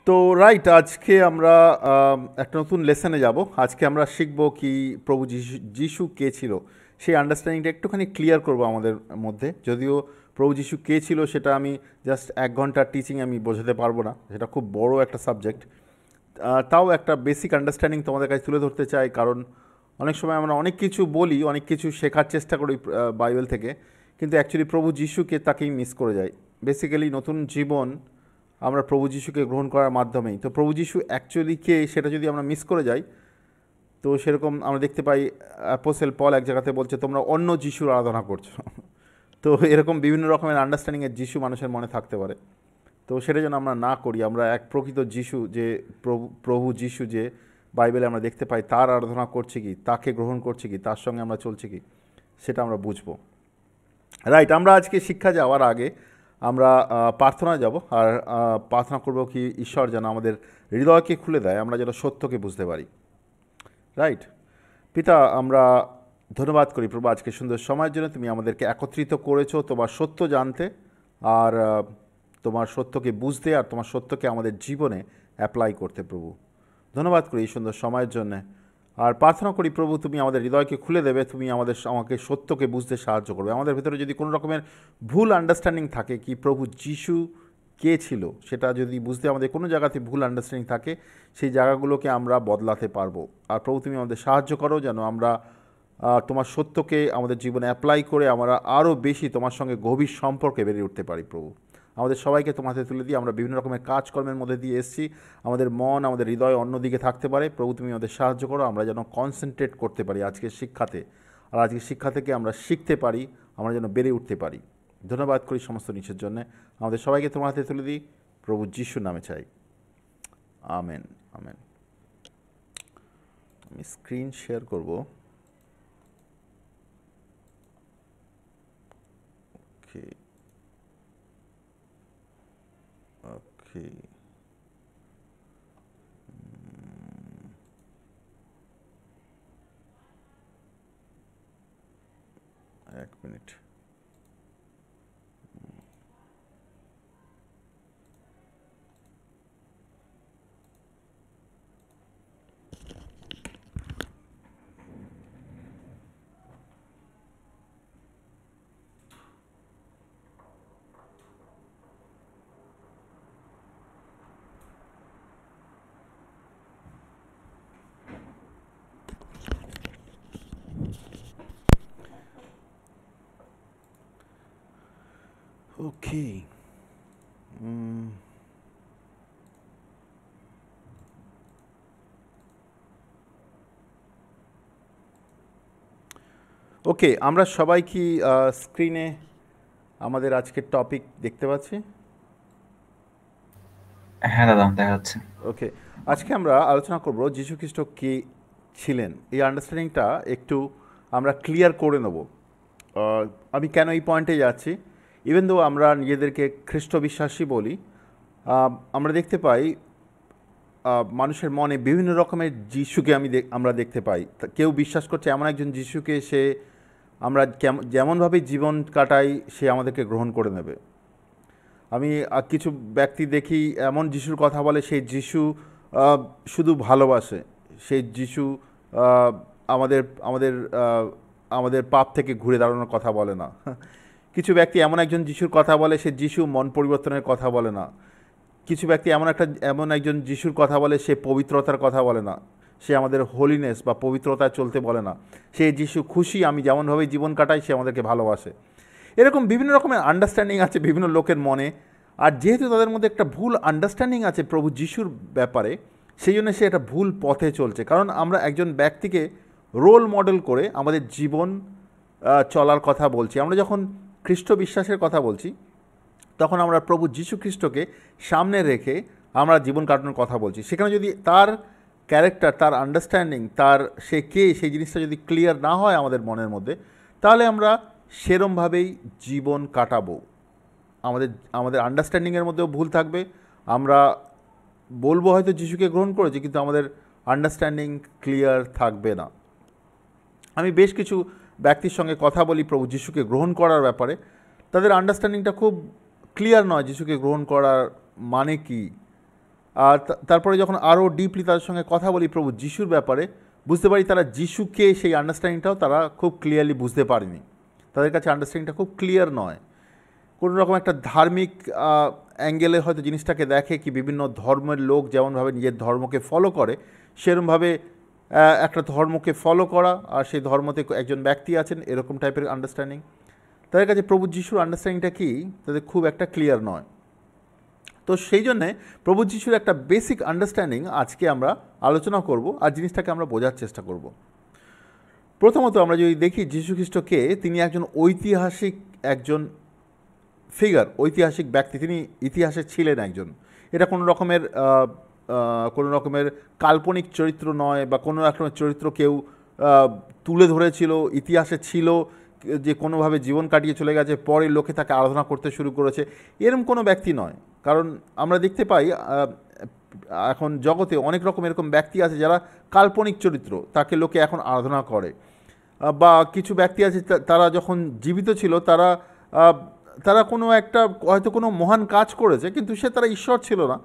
তো রাইট, আজকে আমরা একটা নতুন লেসনে যাব। আজকে আমরা শিখব কি প্রভু যিশু কে ছিল, সেই আন্ডারস্ট্যান্ডিংটা একটুখানি ক্লিয়ার করব আমাদের মধ্যে। যদিও প্রভু যিশু কে ছিল সেটা আমি জাস্ট 1 ঘন্টার টিচিং আমি বোঝাতে পারবো না, সেটা খুব বড় একটা সাবজেক্ট। তাও একটা বেসিক আন্ডারস্ট্যান্ডিং তোমাদের কাছে তুলে ধরতে চাই, কারণ অনেক সময় আমরা অনেক কিছু বলি, অনেক কিছু শেখার চেষ্টা করি বাইবেল থেকে, কিন্তু অ্যাকচুয়ালি প্রভু যিশুকে তাকেই মিস করে যাই। বেসিক্যালি নতুন জীবন আমরা প্রভু যিশুকে গ্রহণ করার মাধ্যমেই। তো প্রভু যিশু অ্যাকচুয়ালি কে সেটা যদি আমরা মিস করে যাই, তো সেরকম আমরা দেখতে পাই অ্যাপোস্টেল পল এক জায়গাতে বলছে তোমরা অন্য যিশুর আরাধনা করছো। তো এরকম বিভিন্ন রকমের আন্ডারস্ট্যান্ডিংয়ের যিশু মানুষের মনে থাকতে পারে। তো সেটা যেন আমরা না করি, আমরা এক প্রকৃত যিশু, যে প্রভু যিশু যে বাইবেলে আমরা দেখতে পাই, তার আরাধনা করছি কি, তাকে গ্রহণ করছি কি, তার সঙ্গে আমরা চলছি কি, সেটা আমরা বুঝবো। রাইট, আমরা আজকে শিক্ষা যাওয়ার আগে আমরা প্রার্থনা যাব, আর প্রার্থনা করব কি ঈশ্বর যেন আমাদের হৃদয়কে খুলে দেয়, আমরা যেন সত্যকে বুঝতে পারি। রাইট। পিতা, আমরা ধন্যবাদ করি প্রভু আজকে সুন্দর সময়ের জন্য। তুমি আমাদেরকে একত্রিত করেছো তোমার সত্য জানতে, আর তোমার সত্যকে বুঝতে, আর তোমার সত্যকে আমাদের জীবনে অ্যাপ্লাই করতে। প্রভু ধন্যবাদ করি এই সুন্দর সময়ের জন্যে। আর প্রার্থনা করি প্রভু তুমি আমাদের হৃদয়কে খুলে দেবে, তুমি আমাকে সত্যকে বুঝতে সাহায্য করবে। আমাদের ভেতরে যদি কোনো রকমের ভুল আন্ডারস্ট্যান্ডিং থাকে কি প্রভু যিশু কে ছিল, সেটা যদি বুঝতে আমাদের কোনো জায়গাতে ভুল আন্ডারস্ট্যান্ডিং থাকে, সেই জায়গাগুলোকে আমরা বদলাতে পারবো। আর প্রভু তুমি আমাদের সাহায্য করো যেন আমরা তোমার সত্যকে আমাদের জীবনে অ্যাপ্লাই করে আমরা আরও বেশি তোমার সঙ্গে গভীর সম্পর্কে বেরিয়ে উঠতে পারি। প্রভু আমাদের সবাইকে তোমার হাতে তুলে দিয়ে, আমরা বিভিন্ন রকমের কাজকর্মের মধ্যে দিয়ে এসেছি, আমাদের মন আমাদের হৃদয় অন্যদিকে থাকতে পারে। প্রভু তুমি আমাদের সাহায্য করো, আমরা যেন কনসেন্ট্রেট করতে পারি আজকের শিক্ষাতে, আর আজকের শিক্ষা থেকে আমরা শিখতে পারি, আমরা যেন বেড়ে উঠতে পারি। ধন্যবাদ করি সমস্ত নিচের জন্য। আমাদের সবাইকে তোমার হাতে তুলে দিই, প্রভু যিশুর নামে চাই, আমেন। আমেন। আমি স্ক্রিন শেয়ার করব। ওকে, ওকে, 1 মিনিট। ওকে, ওকে, আমরা সবাই কি স্ক্রিনে আমাদের আজকের টপিক দেখতে পাচ্ছি? হ্যাঁ দাদা, দেখা যাচ্ছে। ওকে, আজকে আমরা আলোচনা করব যীশু খ্রিস্ট কে ছিলেন। এই আন্ডারস্ট্যান্ডিংটা একটু আমরা ক্লিয়ার করে নেব। আহ, আমি কেন এই পয়েন্টে যাচ্ছি, ইভেন দো আমরা নিজেদেরকে খ্রিস্ট বিশ্বাসী বলি, আমরা দেখতে পাই মানুষের মনে বিভিন্ন রকমের যিশুকে আমরা দেখতে পাই। কেউ বিশ্বাস করছে এমন একজন যিশুকে, সে আমরা যেমনভাবে জীবন কাটাই সে আমাদেরকে গ্রহণ করে নেবে। আমি কিছু ব্যক্তি দেখি এমন যিশুর কথা বলে, সেই যিশু শুধু ভালোবাসে, সেই যিশু আহ, আমাদের আমাদের আমাদের পাপ থেকে ঘুরে দাঁড়ানোর কথা বলে না। কিছু ব্যক্তি এমন একজন যিশুর কথা বলে, সে যিশু মন পরিবর্তনের কথা বলে না। কিছু ব্যক্তি এমন একজন যিশুর কথা বলে, সে পবিত্রতার কথা বলে না, সে আমাদের হোলিনেস বা পবিত্রতায় চলতে বলে না। সে যিশু খুশি আমি যেমনভাবে জীবন কাটাই, সে আমাদেরকে ভালোবাসে। এরকম বিভিন্ন রকমের আন্ডারস্ট্যান্ডিং আছে বিভিন্ন লোকের মনে। আর যেহেতু তাদের মধ্যে একটা ভুল আন্ডারস্ট্যান্ডিং আছে প্রভু যিশুর ব্যাপারে, সেই জন্য সে একটা ভুল পথে চলছে। কারণ আমরা একজন ব্যক্তিকে রোল মডেল করে আমাদের জীবন চলার কথা বলছি। আমরা যখন খ্রিস্ট বিশ্বাসের কথা বলছি, তখন আমরা প্রভু যীশু খ্রিস্টকে সামনে রেখে আমরা জীবন কাটানোর কথা বলছি। সেখানে যদি তার ক্যারেক্টার, তার আন্ডারস্ট্যান্ডিং, তার সে কে, সেই জিনিসটা যদি ক্লিয়ার না হয় আমাদের মনের মধ্যে, তাহলে আমরা সেরমভাবেই জীবন কাটাবো। আমাদের আমাদের আন্ডারস্ট্যান্ডিংয়ের মধ্যেও ভুল থাকবে। আমরা বলবো হয়তো যিশুকে গ্রহণ করেছি, কিন্তু আমাদের আন্ডারস্ট্যান্ডিং ক্লিয়ার থাকবে না। আমি বেশ কিছু ব্যক্তির সঙ্গে কথা বলি প্রভু যিশুকে গ্রহণ করার ব্যাপারে, তাদের আন্ডারস্ট্যান্ডিংটা খুব ক্লিয়ার নয় যিশুকে গ্রহণ করার মানে কি। আর তারপরে যখন আরও ডিপলি তাদের সঙ্গে কথা বলি প্রভু যিশুর ব্যাপারে, বুঝতে পারি তারা যিশুকে সেই আন্ডারস্ট্যান্ডিংটাও তারা খুব ক্লিয়ারলি বুঝতে পারেনি। তাদের কাছে আন্ডারস্ট্যান্ডিংটা খুব ক্লিয়ার নয়। কোনো রকম একটা ধার্মিক অ্যাঙ্গেলে হয়তো জিনিসটাকে দেখে, কি বিভিন্ন ধর্মের লোক যেমনভাবে নিজের ধর্মকে ফলো করে, সেরকমভাবে একটা ধর্মকে ফলো করা, আর সেই ধর্মতে একজন ব্যক্তি আছেন, এরকম টাইপের আন্ডারস্ট্যান্ডিং। তাদের কাছে প্রভু যিশুর আন্ডারস্ট্যান্ডিংটা কি তাদের খুব একটা ক্লিয়ার নয়। তো সেই জন্যে প্রভু যিশুর একটা বেসিক আন্ডারস্ট্যান্ডিং আজকে আমরা আলোচনা করব, আর জিনিসটাকে আমরা বোঝার চেষ্টা করব। প্রথমত আমরা যদি দেখি যীশুখ্রিস্টকে, তিনি একজন ঐতিহাসিক একজন ফিগার, ঐতিহাসিক ব্যক্তি, তিনি ইতিহাসে ছিলেন একজন। এটা কোনো রকমের কাল্পনিক চরিত্র নয়, বা কোনো রকমের চরিত্র কেউ তুলে ধরেছিল, ইতিহাসে ছিল, যে কোনোভাবে জীবন কাটিয়ে চলে গেছে, পরে লোকে তাকে আরাধনা করতে শুরু করেছে, এরকম কোনো ব্যক্তি নয়। কারণ আমরা দেখতে পাই এখন জগতে অনেক রকম এরকম ব্যক্তি আছে যারা কাল্পনিক চরিত্র, তাকে লোকে এখন আরাধনা করে। বা কিছু ব্যক্তি আছে তারা যখন জীবিত ছিল তারা কোনো একটা হয়তো কোনো মহান কাজ করেছে, কিন্তু তারা ঈশ্বর ছিল না।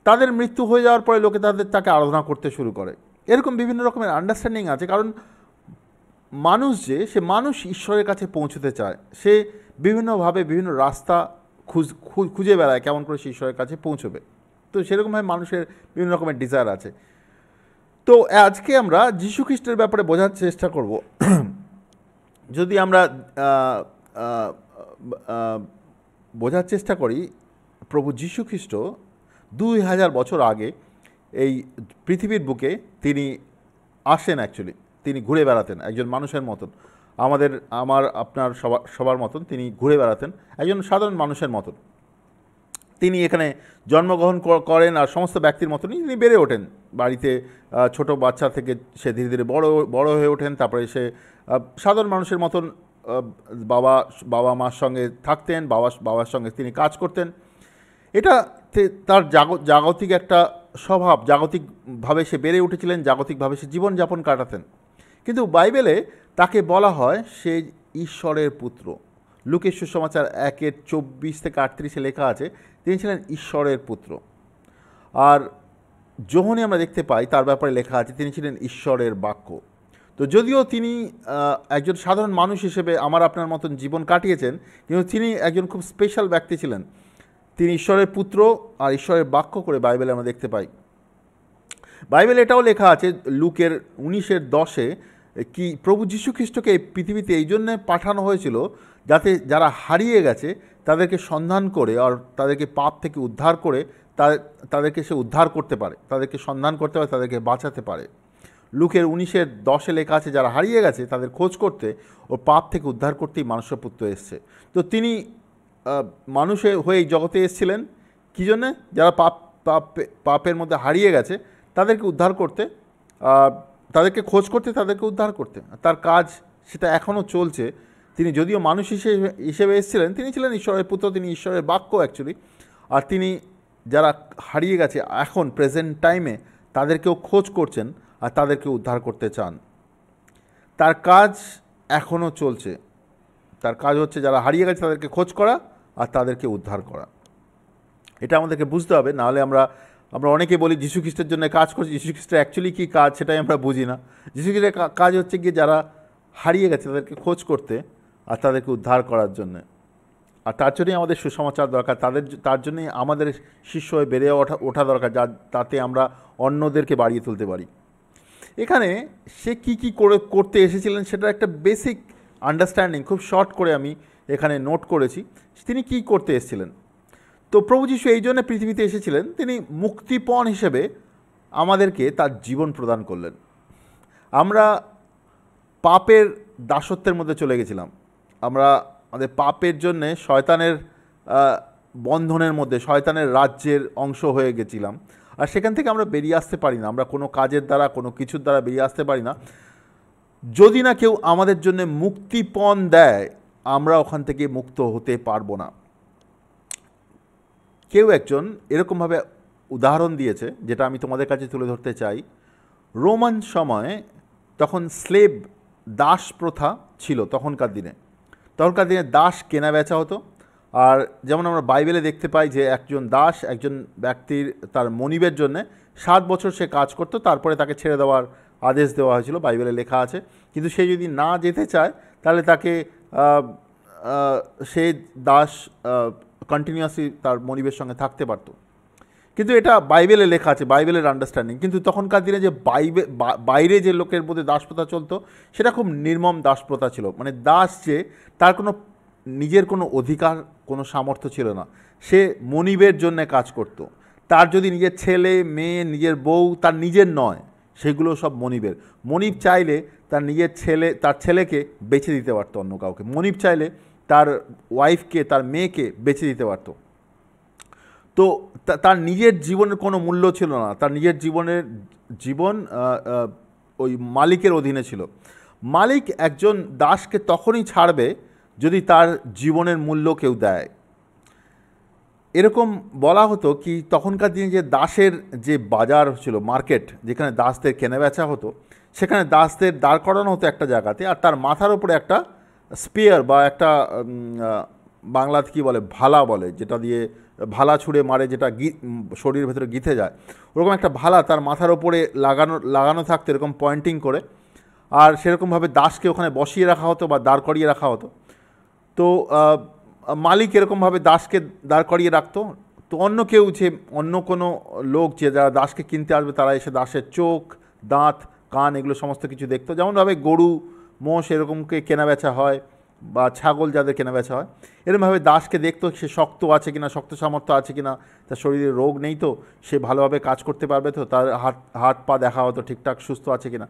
তাদের মৃত্যু হয়ে যাওয়ার পরে লোকে তাকে আরাধনা করতে শুরু করে। এরকম বিভিন্ন রকমের আন্ডারস্ট্যান্ডিং আছে। কারণ মানুষ ঈশ্বরের কাছে পৌঁছতে চায়, সে বিভিন্নভাবে বিভিন্ন রাস্তা খুঁজে বেড়ায় কেমন করে সে ঈশ্বরের কাছে পৌঁছবে। তো সেরকমভাবে মানুষের বিভিন্ন রকমের ডিজায়ার আছে। তো আজকে আমরা যীশু খ্রিস্টের ব্যাপারে বোঝার চেষ্টা করব। যদি আমরা বোঝার চেষ্টা করি, প্রভু যীশু খ্রিস্ট 2000 বছর আগে এই পৃথিবীর বুকে তিনি আসেন। অ্যাকচুয়ালি তিনি ঘুরে বেড়াতেন একজন মানুষের মতন, আপনার সবার মতন তিনি ঘুরে বেড়াতেন একজন সাধারণ মানুষের মতন। তিনি এখানে জন্মগ্রহণ করেন, আর সমস্ত ব্যক্তির মতনই তিনি বেড়ে ওঠেন বাড়িতে। ছোট বাচ্চা থেকে সে ধীরে ধীরে বড় হয়ে ওঠেন। তারপরে সে সাধারণ মানুষের মতন বাবা মার সঙ্গে থাকতেন, বাবার সঙ্গে তিনি কাজ করতেন। এটা তার জাগতিক একটা স্বভাব, জাগতিকভাবে সে বেড়ে উঠেছিলেন, জাগতিকভাবে সে জীবনযাপন কাটাতেন। কিন্তু বাইবেলে তাকে বলা হয় সে ঈশ্বরের পুত্র। লুকের সুসমাচার 1:24-38 লেখা আছে তিনি ছিলেন ঈশ্বরের পুত্র। আর যোহনে আমরা দেখতে পাই তার ব্যাপারে লেখা আছে তিনি ছিলেন ঈশ্বরের বাক্য। তো যদিও তিনি একজন সাধারণ মানুষ হিসেবে আমার আপনার মতন জীবন কাটিয়েছেন, কিন্তু তিনি একজন খুব স্পেশাল ব্যক্তি ছিলেন। তিনি ঈশ্বরের পুত্র আর ঈশ্বরের বাক্য করে বাইবেলে আমরা দেখতে পাই। বাইবেলে এটাও লেখা আছে লুকের 19:10 কি প্রভু যীশু খ্রিস্টকে এই পৃথিবীতে এই জন্যে পাঠানো হয়েছিল যাতে যারা হারিয়ে গেছে তাদেরকে সন্ধান করে, আর তাদেরকে পাপ থেকে উদ্ধার করে তাদেরকে সে উদ্ধার করতে পারে, তাদেরকে সন্ধান করতে পারে, তাদেরকে বাঁচাতে পারে। লুকের 19:10 লেখা আছে যারা হারিয়ে গেছে তাদের খোঁজ করতে ও পাপ থেকে উদ্ধার করতেই মানুষের পুত্র এসছে। তো তিনি মানুষের হয়ে এই জগতে এসেছিলেন কী জন্যে? যারা পাপের মধ্যে হারিয়ে গেছে তাদেরকে উদ্ধার করতে, তাদেরকে খোঁজ করতে, তাদেরকে উদ্ধার করতে। তার কাজ সেটা এখনও চলছে। তিনি যদিও মানুষ হিসেবে এসেছিলেন, তিনি ছিলেন ঈশ্বরের পুত্র, তিনি ঈশ্বরের বাক্য অ্যাকচুয়ালি। আর তিনি যারা হারিয়ে গেছে এখন প্রেজেন্ট টাইমে তাদেরকেও খোঁজ করছেন আর তাদেরকে উদ্ধার করতে চান। তার কাজ এখনও চলছে। তার কাজ হচ্ছে যারা হারিয়ে গেছে তাদেরকে খোঁজ করা আর তাদেরকে উদ্ধার করা। এটা আমাদেরকে বুঝতে হবে, নাহলে আমরা অনেকে বলি যীশু খ্রিস্টের জন্য কাজ করছি, যীশু খ্রিস্টের অ্যাকচুয়ালি কী কাজ সেটাই আমরা বুঝি না। যীশু খ্রিস্টের কাজ হচ্ছে গিয়ে যারা হারিয়ে গেছে তাদেরকে খোঁজ করতে আর তাদেরকে উদ্ধার করার জন্যে। আর তার জন্যই আমাদের সুসমাচার দরকার, তার জন্যই আমাদের শিষ্য হয়ে বেড়ে ওঠা দরকার, তাতে আমরা অন্যদেরকে বাড়িয়ে তুলতে পারি। এখানে সে কী করতে এসেছিলেন সেটার একটা বেসিক আন্ডারস্ট্যান্ডিং খুব শর্ট করে আমি এখানে নোট করেছি। তিনি কী করতে এসেছিলেন? তো প্রভু যীশু এই জন্য পৃথিবীতে এসেছিলেন, তিনি মুক্তিপণ হিসেবে আমাদেরকে তার জীবন প্রদান করলেন। আমরা পাপের দাসত্বের মধ্যে চলে গেছিলাম, আমাদের পাপের জন্যে শয়তানের বন্ধনের মধ্যে, শয়তানের রাজ্যের অংশ হয়ে গেছিলাম। আর সেখান থেকে আমরা বেরিয়ে আসতে পারি না, আমরা কোনো কাজের দ্বারা কোনো কিছুর দ্বারা বেরিয়ে আসতে পারি না। যদি না কেউ আমাদের জন্য মুক্তিপণ দেয় আমরা ওখান থেকে মুক্ত হতে পারবো না। কেউ একজন এরকমভাবে উদাহরণ দিয়েছে যেটা আমি তোমাদের কাছে তুলে ধরতে চাই। রোমান সময়ে তখন দাস প্রথা ছিল। তখনকার দিনে দাস কেনা বেচা হতো, আর যেমন আমরা বাইবেলে দেখতে পাই যে একজন দাস একজন ব্যক্তির তার মনিবের জন্যে 7 বছর সে কাজ করতো, তারপরে তাকে ছেড়ে দেওয়ার আদেশ দেওয়া হয়েছিল, বাইবেলে লেখা আছে। কিন্তু সে যদি না যেতে চায় তাহলে তাকে সে দাস কন্টিনিউয়াসলি তার মনিবের সঙ্গে থাকতে পারত। কিন্তু এটা বাইবেলে লেখা আছে, বাইবেলের আন্ডারস্ট্যান্ডিং। কিন্তু তখনকার দিনে যে বাইরে যে লোকের মধ্যে দাসপ্রথা চলতো সেটা খুব নির্মম দাসপ্রথা ছিল। মানে দাস যে তার কোনো নিজের কোনো অধিকার, কোনো সামর্থ্য ছিল না, সে মনিবের জন্যে কাজ করত। তার যদি নিজের ছেলে মেয়ে, নিজের বউ তার নিজের নয়, সেগুলো সব মনিবের। মনিব চাইলে তার ছেলেকে বেছে দিতে পারতো অন্য কাউকে, মনিব চাইলে তার ওয়াইফকে, তার মেয়েকে বেছে দিতে পারতো। তো তার নিজের জীবনের কোনো মূল্য ছিল না, তার নিজের জীবন ওই মালিকের অধীনে ছিল। মালিক একজন দাসকে তখনই ছাড়বে যদি তার জীবনের মূল্য কেউ দেয়। এরকম বলা হতো কি তখনকার দিনে যে দাসের যে বাজার ছিল, মার্কেট, যেখানে দাসদের কেনাবেচা হতো, সেখানে দাসদের দাঁড় করানো হতো একটা জায়গাতে, আর তার মাথার উপরে একটা স্পিয়ার বা একটা বাংলাতে কী বলে, ভালা বলে, যেটা দিয়ে ভালা ছুঁড়ে মারে, যেটা শরীরের ভেতরে গিথে যায়, ওরকম একটা ভালা তার মাথার ওপরে লাগানো থাকতো এরকম পয়েন্টিং করে। আর সেরকমভাবে দাসকে ওখানে বসিয়ে রাখা হতো বা দাঁড় করিয়ে রাখা হতো। তো মালিক এরকমভাবে দাসকে দাঁড় করিয়ে রাখতো। তো অন্য কোনো লোক যে যারা দাসকে কিনতে আসবে তারা এসে দাসের চোখ, দাঁত, কান এগুলো সমস্ত কিছু দেখতো। যেমনভাবে গরু, মোষ এরকমকে কেনাবেচা হয়, বা ছাগল যাদের কেনাবেচা হয়, এরকমভাবে দাসকে দেখতো সে শক্ত আছে কিনা, শক্ত সামর্থ্য আছে কিনা, তার শরীরে রোগ নেই তো, সে ভালোভাবে কাজ করতে পারবে তো, তার হাত পা দেখা হতো ঠিকঠাক সুস্থ আছে কিনা।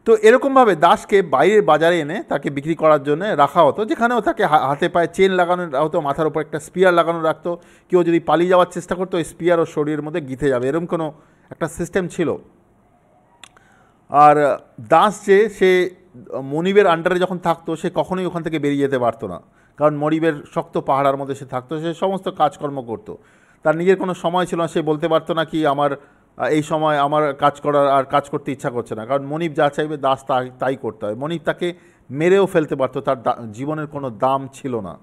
তো এরকমভাবে দাসকে বাইরের বাজারে এনে তাকে বিক্রি করার জন্য রাখা হতো, যেখানেও তাকে হাতে পায়ে চেন লাগানো হতো, মাথার উপর একটা স্পিয়ার লাগানো রাখতো। কেউ যদি পালিয়ে যাওয়ার চেষ্টা করতো ওই স্পিয়ার ও শরীরের মধ্যে গিথে যাবে, এরকম কোনো একটা সিস্টেম ছিল। আর দাস যে সে মনিবের আন্ডারে যখন থাকতো সে কখনোই ওখান থেকে বেরিয়ে যেতে পারতো না, কারণ মনিবের শক্ত পাহাড়ার মধ্যে সে থাকতো, সে সমস্ত কাজকর্ম করতো। তার নিজের কোনো সময় ছিল না, সে বলতে পারতো না কি আমার এই সময় আমার কাজ করতে ইচ্ছা করছে না, কারণ মনিব যা চাইবে দাস তাই করতে হয়। মনিব তাকে মেরেও ফেলতে পারতো, তার জীবনের কোনো দাম ছিল না।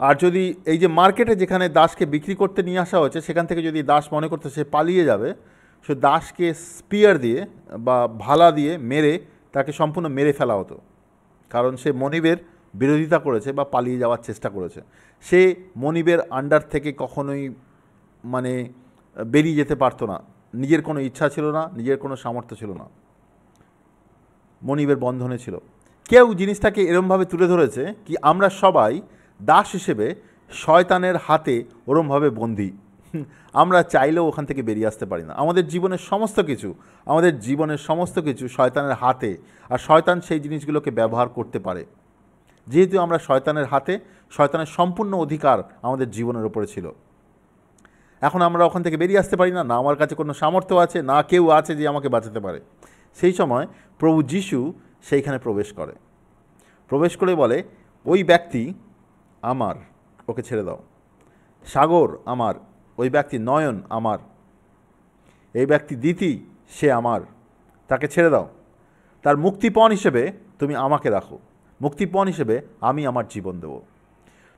আর যদি এই যে মার্কেটে যেখানে দাসকে বিক্রি করতে নিয়ে আসা হয়েছে সেখান থেকে যদি দাস মনে করতো সে পালিয়ে যাবে, সে দাসকে স্পিয়ার দিয়ে বা ভালা দিয়ে মেরে তাকে সম্পূর্ণ মেরে ফেলা হতো, কারণ সে মনিবের বিরোধিতা করেছে বা পালিয়ে যাওয়ার চেষ্টা করেছে। সে মনিবের আন্ডার থেকে কখনোই মানে বেরিয়ে যেতে পারতো না, নিজের কোনো ইচ্ছা ছিল না, নিজের কোনো সামর্থ্য ছিল না, মনিবের বন্ধনে ছিল। কেউ জিনিসটাকে এরমভাবে তুলে ধরেছে কি আমরা সবাই দাস হিসেবে শয়তানের হাতে ওরমভাবে বন্দী, আমরা চাইলেও ওখান থেকে বেরিয়ে আসতে পারি না। আমাদের জীবনের সমস্ত কিছু শয়তানের হাতে, আর শয়তান সেই জিনিসগুলোকে ব্যবহার করতে পারে। যেহেতু আমরা শয়তানের হাতে, শয়তানের সম্পূর্ণ অধিকার আমাদের জীবনের উপরে ছিল। এখন আমরা ওখান থেকে বেরিয়ে আসতে পারি না, না আমার কাছে কোনো সামর্থ্য আছে, না কেউ আছে যে আমাকে বাঁচাতে পারে। সেই সময় প্রভু যীশু সেইখানে প্রবেশ করে বলে, ওই ব্যক্তি আমার, ওকে ছেড়ে দাও। সাগর আমার, ওই ব্যক্তি নয়ন আমার, এই ব্যক্তি দিতি, সে আমার, তাকে ছেড়ে দাও। তার মুক্তিপণ হিসেবে তুমি আমাকে রাখো, মুক্তিপণ হিসেবে আমি আমার জীবন দেব।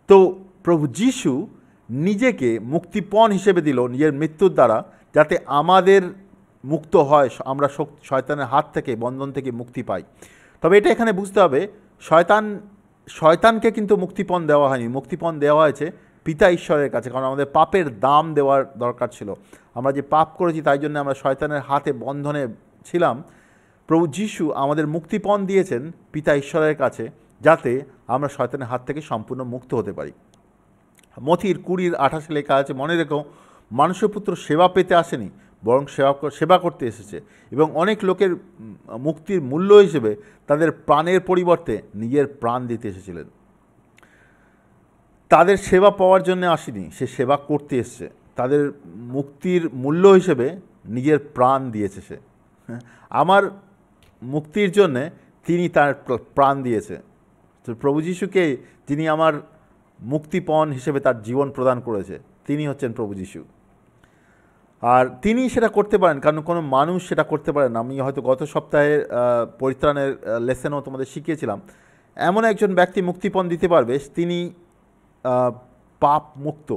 তো প্রভু যীশু নিজেকে মুক্তিপণ হিসেবে দিল নিজের মৃত্যুর দ্বারা, যাতে আমাদের মুক্ত হয়, আমরা শয়তানের হাত থেকে, বন্ধন থেকে মুক্তি পাই। তবে এটা এখানে বুঝতে হবে, শয়তানকে কিন্তু মুক্তিপণ দেওয়া হয়নি, মুক্তিপণ দেওয়া হয়েছে পিতা ঈশ্বরের কাছে, কারণ আমাদের পাপের দাম দেওয়ার দরকার ছিল। আমরা যে পাপ করেছি তাই জন্য আমরা শয়তানের হাতে বন্ধনে ছিলাম। প্রভু যীশু আমাদের মুক্তিপণ দিয়েছেন পিতা ঈশ্বরের কাছে, যাতে আমরা শয়তানের হাত থেকে সম্পূর্ণ মুক্ত হতে পারি। মথির 20:28 লেখা আছে, মনে রেখো মানুষের পুত্র সেবা পেতে আসেনি, বরং সেবা করতে এসেছে, এবং অনেক লোকের মুক্তির মূল্য হিসেবে তাদের প্রাণের পরিবর্তে নিজের প্রাণ দিতে এসেছিলেন। তাদের সেবা পাওয়ার জন্য আসেনি, সে সেবা করতে এসেছে। তাদের মুক্তির মূল্য হিসেবে নিজের প্রাণ দিয়েছে সে। আমার মুক্তির জন্যে তিনি তার প্রাণ দিয়েছে। তো প্রভু যীশুকে, যিনি আমার মুক্তিপণ হিসেবে তার জীবন প্রদান করেছে, তিনি হচ্ছেন প্রভু যীশু। আর তিনি সেটা করতে পারেন, কারণ কোনো মানুষ সেটা করতে পারেন না। আমি হয়তো গত সপ্তাহের পরিত্রাণের লেসেনও তোমাদের শিখিয়েছিলাম, এমন একজন ব্যক্তি মুক্তিপণ দিতে পারবে, তিনি পাপ মুক্ত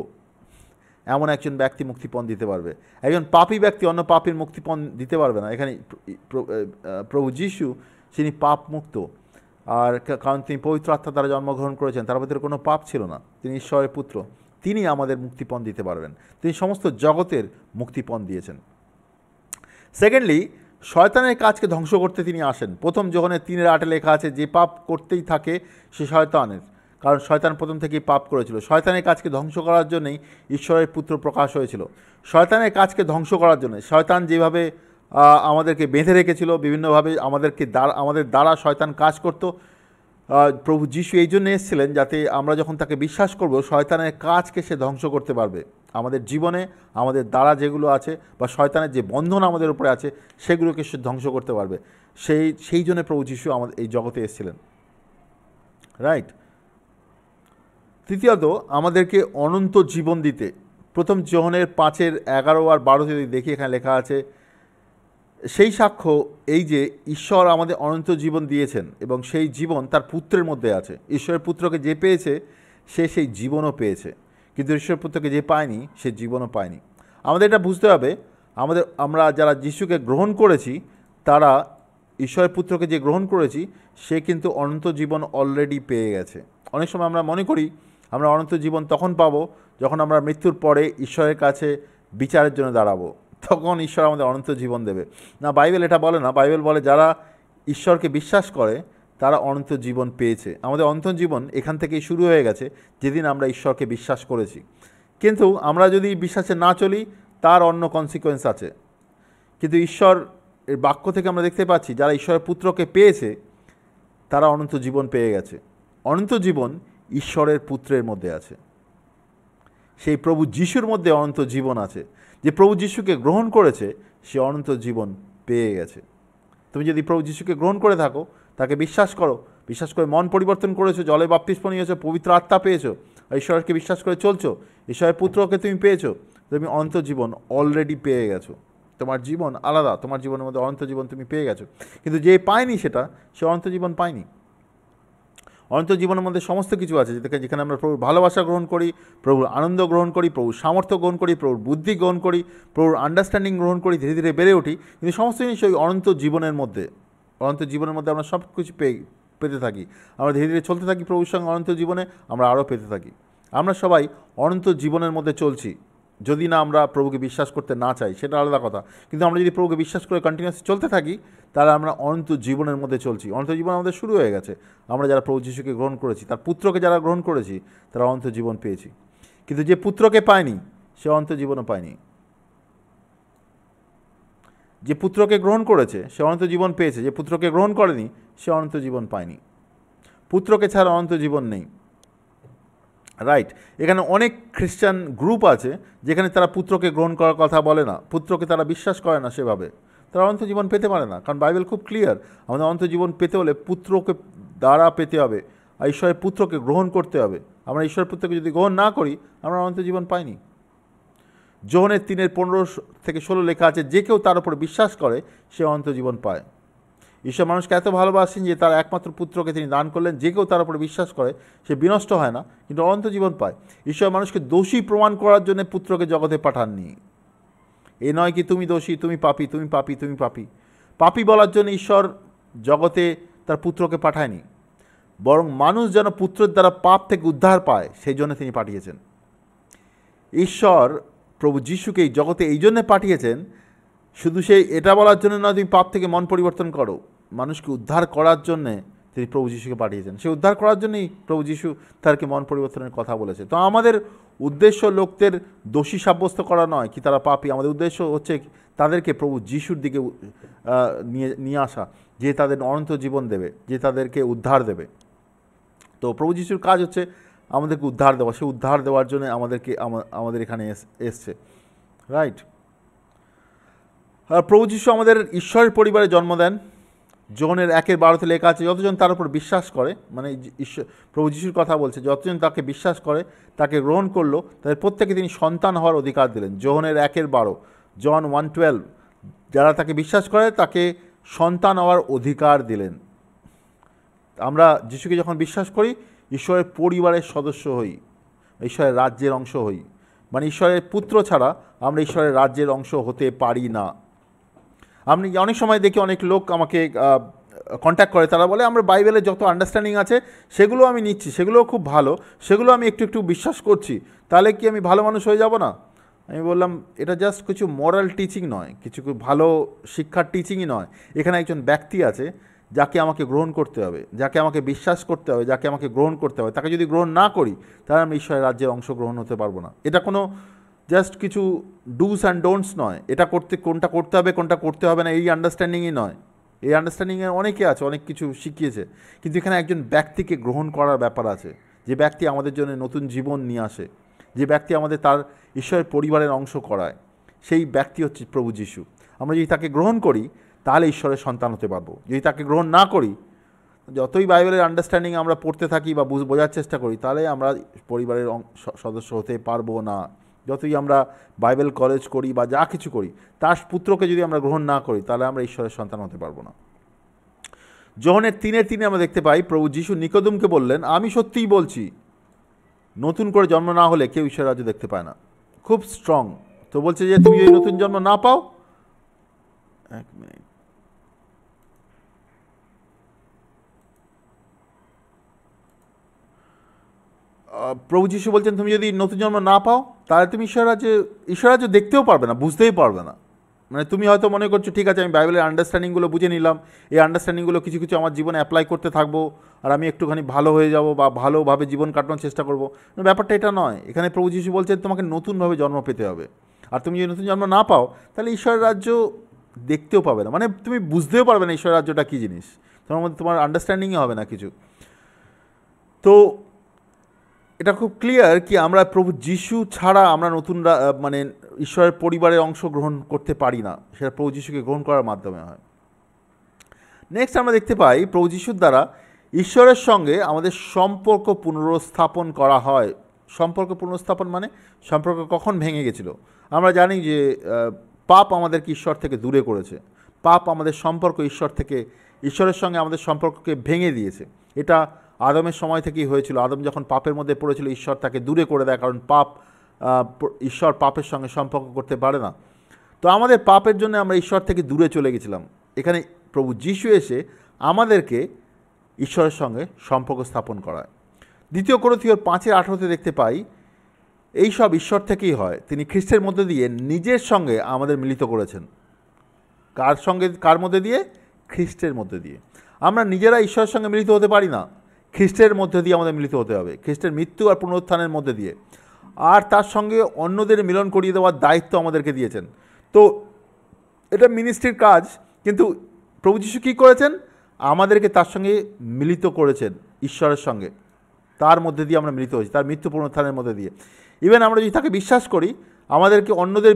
এমন একজন ব্যক্তি মুক্তিপণ দিতে পারবে। একজন পাপী ব্যক্তি অন্য পাপীর মুক্তিপণ দিতে পারবে না। এখানে প্রভু যীশু তিনি পাপ মুক্ত, আর কারণ তিনি পবিত্র আত্মা দ্বারা জন্মগ্রহণ করেছেন, তার ভিতরে কোনো পাপ ছিল না, তিনি ঈশ্বরের পুত্র, তিনি আমাদের মুক্তিপণ দিতে পারবেন। তিনি সমস্ত জগতের মুক্তিপণ দিয়েছেন। সেকেন্ডলি, শয়তানের কাজকে ধ্বংস করতে তিনি আসেন। প্রথম যোহনের 3:8 লেখা আছে, যে পাপ করতেই থাকে সে শয়তানের, কারণ শয়তান প্রথম থেকেই পাপ করেছিল। শয়তানের কাজকে ধ্বংস করার জন্যই ঈশ্বরের পুত্র প্রকাশ হয়েছিল। শয়তানের কাজকে ধ্বংস করার জন্য শয়তান যেভাবে আমাদেরকে বেঁধে রেখেছিল, বিভিন্নভাবে আমাদের দ্বারা শয়তান কাজ করত, প্রভু যীশু এই জন্য এসেছিলেন যাতে আমরা যখন তাকে বিশ্বাস করব শয়তানের কাজকে সে ধ্বংস করতে পারবে। আমাদের জীবনে আমাদের দ্বারা যেগুলো আছে বা শয়তানের যে বন্ধন আমাদের উপরে আছে সেগুলোকে সে ধ্বংস করতে পারবে। সেই জন্য প্রভু যীশু আমাদের এই জগতে এসেছিলেন। রাইট। তৃতীয়ত, আমাদেরকে অনন্ত জীবন দিতে। প্রথম যোহনের 5:11 আর 12 যদি দেখি, এখানে লেখা আছে, সেই সাক্ষ্য এই যে ঈশ্বর আমাদের অনন্ত জীবন দিয়েছেন এবং সেই জীবন তার পুত্রের মধ্যে আছে। ঈশ্বরের পুত্রকে যে পেয়েছে সে সেই জীবনও পেয়েছে, কিন্তু ঈশ্বরের পুত্রকে যে পায়নি সে জীবনও পায়নি। আমাদের এটা বুঝতে হবে, আমরা যারা যিশুকে গ্রহণ করেছি, তারা ঈশ্বরের পুত্রকে যে গ্রহণ করেছি সে কিন্তু অনন্ত জীবন অলরেডি পেয়ে গেছে। অনেক সময় আমরা মনে করি আমরা অনন্ত জীবন তখন পাবো যখন আমরা মৃত্যুর পরে ঈশ্বরের কাছে বিচারের জন্য দাঁড়াবো, তখন ঈশ্বর আমাদের অনন্ত জীবন দেবে। না, বাইবেল এটা বলে না। বাইবেল বলে যারা ঈশ্বরকে বিশ্বাস করে তারা অনন্ত জীবন পেয়েছে। আমাদের অনন্ত জীবন এখান থেকেই শুরু হয়ে গেছে, যেদিন আমরা ঈশ্বরকে বিশ্বাস করেছি। কিন্তু আমরা যদি বিশ্বাসে না চলি তার অন্য কনসিকোয়েন্স আছে। কিন্তু ঈশ্বর এর বাক্য থেকে আমরা দেখতে পাচ্ছি যারা ঈশ্বরের পুত্রকে পেয়েছে তারা অনন্ত জীবন পেয়ে গেছে। অনন্ত জীবন ঈশ্বরের পুত্রের মধ্যে আছে, সেই প্রভু যিশুর মধ্যে অনন্ত জীবন আছে। যে প্রভু যিশুকে গ্রহণ করেছে সে অনন্ত জীবন পেয়ে গেছে। তুমি যদি প্রভু যিশুকে গ্রহণ করে থাকো, তাকে বিশ্বাস করো, বিশ্বাস করে মন পরিবর্তন করেছো, জলে বাপ্তিস্ম নিয়েছো, পবিত্র আত্মা পেয়েছো, ঈশ্বরকে বিশ্বাস করে চলছো, ঈশ্বরের পুত্রকে তুমি পেয়েছো, তুমি অনন্ত জীবন অলরেডি পেয়ে গেছো। তোমার জীবন আলাদা, তোমার জীবনের মধ্যে অনন্ত জীবন তুমি পেয়ে গেছো। কিন্তু যে পায়নি সেটা, সে অনন্ত জীবন পায়নি। অনন্ত জীবনের মধ্যে সমস্ত কিছু আছে, যেখানে আমরা প্রভুর ভালোবাসা গ্রহণ করি, প্রভুর আনন্দ গ্রহণ করি, প্রভুর সামর্থ্য গ্রহণ করি, প্রভুর বুদ্ধি গ্রহণ করি, প্রভুর আন্ডারস্ট্যান্ডিং গ্রহণ করি, ধীরে ধীরে বেড়ে উঠি। কিন্তু সমস্ত জিনিস ওই অনন্ত জীবনের মধ্যে আমরা সব কিছু পেতে থাকি। আমরা ধীরে ধীরে চলতে থাকি প্রভুর সঙ্গে অনন্ত জীবনে, আমরা আরও পেতে থাকি। আমরা সবাই অনন্ত জীবনের মধ্যে চলছি, যদি না আমরা প্রভুকে বিশ্বাস করতে না চাই সেটা আলাদা কথা। কিন্তু আমরা যদি প্রভুকে বিশ্বাস করে কন্টিনিউয়াসলি চলতে থাকি তাহলে আমরা অনন্ত জীবনের মধ্যে চলছি। অনন্ত জীবন আমাদের শুরু হয়ে গেছে। আমরা যারা প্রভু যিশুকে গ্রহণ করেছি, তার পুত্রকে যারা গ্রহণ করেছি, তারা অনন্ত জীবন পেয়েছি। কিন্তু যে পুত্রকে পায়নি সে অনন্ত জীবনও পায়নি। যে পুত্রকে গ্রহণ করেছে সে অনন্ত জীবন পেয়েছে, যে পুত্রকে গ্রহণ করেনি সে অনন্ত জীবন পায়নি। পুত্রকে ছাড়া অনন্ত জীবন নেই। রাইট। এখানে অনেক খ্রিস্টান গ্রুপ আছে যেখানে তারা পুত্রকে গ্রহণ করার কথা বলে না, পুত্রকে তারা বিশ্বাস করে না, সেভাবে তারা অনন্ত জীবন পেতে পারে না। কারণ বাইবেল খুব ক্লিয়ার, আমাদের অনন্ত জীবন পেতে হলে পুত্রকে দ্বারা পেতে হবে, আর ঈশ্বরের পুত্রকে গ্রহণ করতে হবে। আমরা ঈশ্বরের পুত্রকে যদি গ্রহণ না করি আমরা অনন্ত জীবন পাইনি। যোহনের 3:15-16 লেখা আছে, যে কেউ তার উপরে বিশ্বাস করে সে অনন্ত জীবন পায়। ঈশ্বর মানুষকে এত ভালোবাসেন যে তার একমাত্র পুত্রকে তিনি দান করলেন, যে কেউ তার উপরে বিশ্বাস করে সে বিনষ্ট হয় না কিন্তু অনন্ত জীবন পায়। ঈশ্বর মানুষকে দোষী প্রমাণ করার জন্য পুত্রকে জগতে পাঠাননি। এ নয় কি তুমি দোষী, তুমি পাপী, তুমি পাপী, তুমি পাপী। পাপী বলার জন্য ঈশ্বর জগতে তার পুত্রকে পাঠায়নি, বরং মানুষ যেন পুত্রের দ্বারা পাপ থেকে উদ্ধার পায় সেই জন্য তিনি পাঠিয়েছেন। ঈশ্বর প্রভু যিশুকে এই জগতে এই জন্যে পাঠিয়েছেন, শুধু সেই এটা বলার জন্য নয় তুমি পাপ থেকে মন পরিবর্তন করো, মানুষকে উদ্ধার করার জন্যে তিনি প্রভু যিশুকে পাঠিয়েছেন। সে উদ্ধার করার জন্যই প্রভু যিশু তাদেরকে মন পরিবর্তনের কথা বলেছে। তো আমাদের উদ্দেশ্য লোকদের দোষী সাব্যস্ত করা নয় কি তারা পাপী, আমাদের উদ্দেশ্য হচ্ছে তাদেরকে প্রভু যিশুর দিকে নিয়ে আসা, যে তাদের অনন্ত জীবন দেবে, যে তাদেরকে উদ্ধার দেবে। তো প্রভু যিশুর কাজ হচ্ছে আমাদেরকে উদ্ধার দেওয়া, সে উদ্ধার দেওয়ার জন্য আমাদের এখানে এসছে। রাইট। প্রভু যিশু আমাদের ঈশ্বরের পরিবারে জন্ম দেন। যোহনের 1:12 লেখা আছে, যতজন তার উপর বিশ্বাস করে, মানে ঈশ্বর প্রভু যিশুর কথা বলছে, যতজন তাকে বিশ্বাস করে, তাকে গ্রহণ করলো, তাদের প্রত্যেকে তিনি সন্তান হওয়ার অধিকার দিলেন। যোহনের 1:12, জন 1:12, যারা তাকে বিশ্বাস করে তাকে সন্তান হওয়ার অধিকার দিলেন। আমরা যিশুকে যখন বিশ্বাস করি ঈশ্বরের পরিবারের সদস্য হই। ঈশ্বরের রাজ্যের অংশ হই, মানে ঈশ্বরের পুত্র ছাড়া আমরা ঈশ্বরের রাজ্যের অংশ হতে পারি না। আমি অনেক সময় দেখি অনেক লোক আমাকে কন্ট্যাক্ট করে, তারা বলে আমরা বাইবেলের যত আন্ডারস্ট্যান্ডিং আছে সেগুলো আমি নিচ্ছি, সেগুলোও খুব ভালো, সেগুলো আমি একটু একটু বিশ্বাস করছি, তাহলে কি আমি ভালো মানুষ হয়ে যাব না? আমি বললাম এটা জাস্ট কিছু মরাল টিচিং নয়, কিছু ভালো শিক্ষার টিচিংই নয়। এখানে একজন ব্যক্তি আছে যাকে আমাকে গ্রহণ করতে হবে, যাকে আমাকে বিশ্বাস করতে হবে, যাকে আমাকে গ্রহণ করতে হবে। তাকে যদি গ্রহণ না করি তাহলে আমি ঈশ্বরের রাজ্যের অংশগ্রহণ হতে পারবো না। এটা কোনো জাস্ট কিছু ডুস অ্যান্ড ডোন্টস নয়, এটা কোনটা করতে হবে কোনটা করতে হবে না এই আন্ডারস্ট্যান্ডিংই নয়। এই আন্ডারস্ট্যান্ডিংয়ে অনেকে আছে, অনেক কিছু শিখিয়েছে, কিন্তু এখানে একজন ব্যক্তিকে গ্রহণ করার ব্যাপার আছে, যে ব্যক্তি আমাদের জন্য নতুন জীবন নিয়ে আসে, যে ব্যক্তি আমাদের তার ঈশ্বরের পরিবারের অংশ করায়, সেই ব্যক্তি হচ্ছে প্রভু যীশু। আমরা যদি তাকে গ্রহণ করি তাহলে ঈশ্বরের সন্তান হতে পারবো। যদি তাকে গ্রহণ না করি, যতই বাইবেলের আন্ডারস্ট্যান্ডিং আমরা পড়তে থাকি বা বোঝার চেষ্টা করি, তাহলে আমরা পরিবারের সদস্য হতে পারবো না। যতই আমরা বাইবেল কলেজ করি বা যা কিছু করি, তার পুত্রকে যদি আমরা গ্রহণ না করি তাহলে আমরা ঈশ্বরের সন্তান হতে পারবো না। যোহনের 3:3 আমরা দেখতে পাই প্রভু যীশু নিকোদেমকে বললেন, আমি সত্যিই বলছি, নতুন করে জন্ম না হলে কেউ ঈশ্বরের রাজ্য দেখতে পায় না। খুব স্ট্রং। তো বলছে যে তুমি যদি নতুন জন্ম না পাও, এক মিনিট, প্রভু যীশু বলছেন তুমি যদি নতুন জন্ম না পাও তাহলে তুমি ঈশ্বর রাজ্য দেখতেও পারবে না, বুঝতেই পারবে না। মানে তুমি হয়তো মনে করছো ঠিক আছে আমি বাইবেলের আন্ডারস্ট্যান্ডিংগুলো বুঝে নিলাম, এই আন্ডারস্ট্যান্ডিংগুলো কিছু কিছু আমার জীবনে অ্যাপ্লাই করতে থাকবো, আর আমি একটুখানি ভালো হয়ে যাব বা ভালোভাবে জীবন কাটানোর চেষ্টা করবো। ব্যাপারটা এটা নয়। এখানে প্রভু যীশু বলছেন তোমাকে নতুনভাবে জন্ম পেতে হবে, আর তুমি যদি নতুন জন্ম না পাও তাহলে ঈশ্বরের রাজ্য দেখতেও পাবে না, মানে তুমি বুঝতেও পারবে না ঈশ্বরের রাজ্যটা কী জিনিস, তোমার মধ্যে তোমার আন্ডারস্ট্যান্ডিংই হবে না কিছু। তো এটা খুব ক্লিয়ার কি আমরা প্রভু যীশু ছাড়া আমরা মানে ঈশ্বরের পরিবারের অংশগ্রহণ করতে পারি না, সেটা প্রভু যীশুকে গ্রহণ করার মাধ্যমে হয়। নেক্সট আমরা দেখতে পাই প্রভু যীশুর দ্বারা ঈশ্বরের সঙ্গে আমাদের সম্পর্ক পুনরুস্থাপন করা হয়। সম্পর্ক পুনরুস্থাপন মানে সম্পর্ক কখন ভেঙে গেছিল? আমরা জানি যে পাপ আমাদেরকে ঈশ্বর থেকে দূরে করেছে, পাপ আমাদের সম্পর্ক ঈশ্বরের সঙ্গে আমাদের সম্পর্ককে ভেঙে দিয়েছে। এটা আদমের সময় থেকেই হয়েছিল। আদম যখন পাপের মধ্যে পড়েছিল ঈশ্বর তাকে দূরে করে দেয়, কারণ ঈশ্বর পাপের সঙ্গে সম্পর্ক করতে পারে না। তো আমাদের পাপের জন্য আমরা ঈশ্বর থেকে দূরে চলে গেছিলাম। এখানে প্রভু যীশু এসে আমাদেরকে ঈশ্বরের সঙ্গে সম্পর্ক স্থাপন করায়। 2 কোরিন্থীয় 5:18 দেখতে পাই এই সব ঈশ্বর থেকেই হয়, তিনি খ্রিস্টের মধ্যে দিয়ে নিজের সঙ্গে আমাদের মিলিত করেছেন। কার মধ্যে দিয়ে? খ্রিস্টের মধ্যে দিয়ে। আমরা নিজেরা ঈশ্বরের সঙ্গে মিলিত হতে পারি না, খ্রিস্টের মধ্যে দিয়ে আমাদের মিলিত হতে হবে, খ্রিস্টের মৃত্যু আর পুনরুত্থানের মধ্যে দিয়ে। আর তার সঙ্গে অন্যদের মিলন করিয়ে দেওয়ার দায়িত্ব আমাদেরকে দিয়েছেন। তো এটা মিনিস্ট্রির কাজ, কিন্তু প্রভু যীশু কী করেছেন? আমাদেরকে তার সঙ্গে মিলিত করেছেন, ঈশ্বরের সঙ্গে, তার মধ্যে দিয়ে আমরা মিলিত হয়েছি, তার মৃত্যু পুনরুত্থানের মধ্যে দিয়ে। ইভেন আমরা যদি তাকে বিশ্বাস করি, আমাদেরকে অন্যদের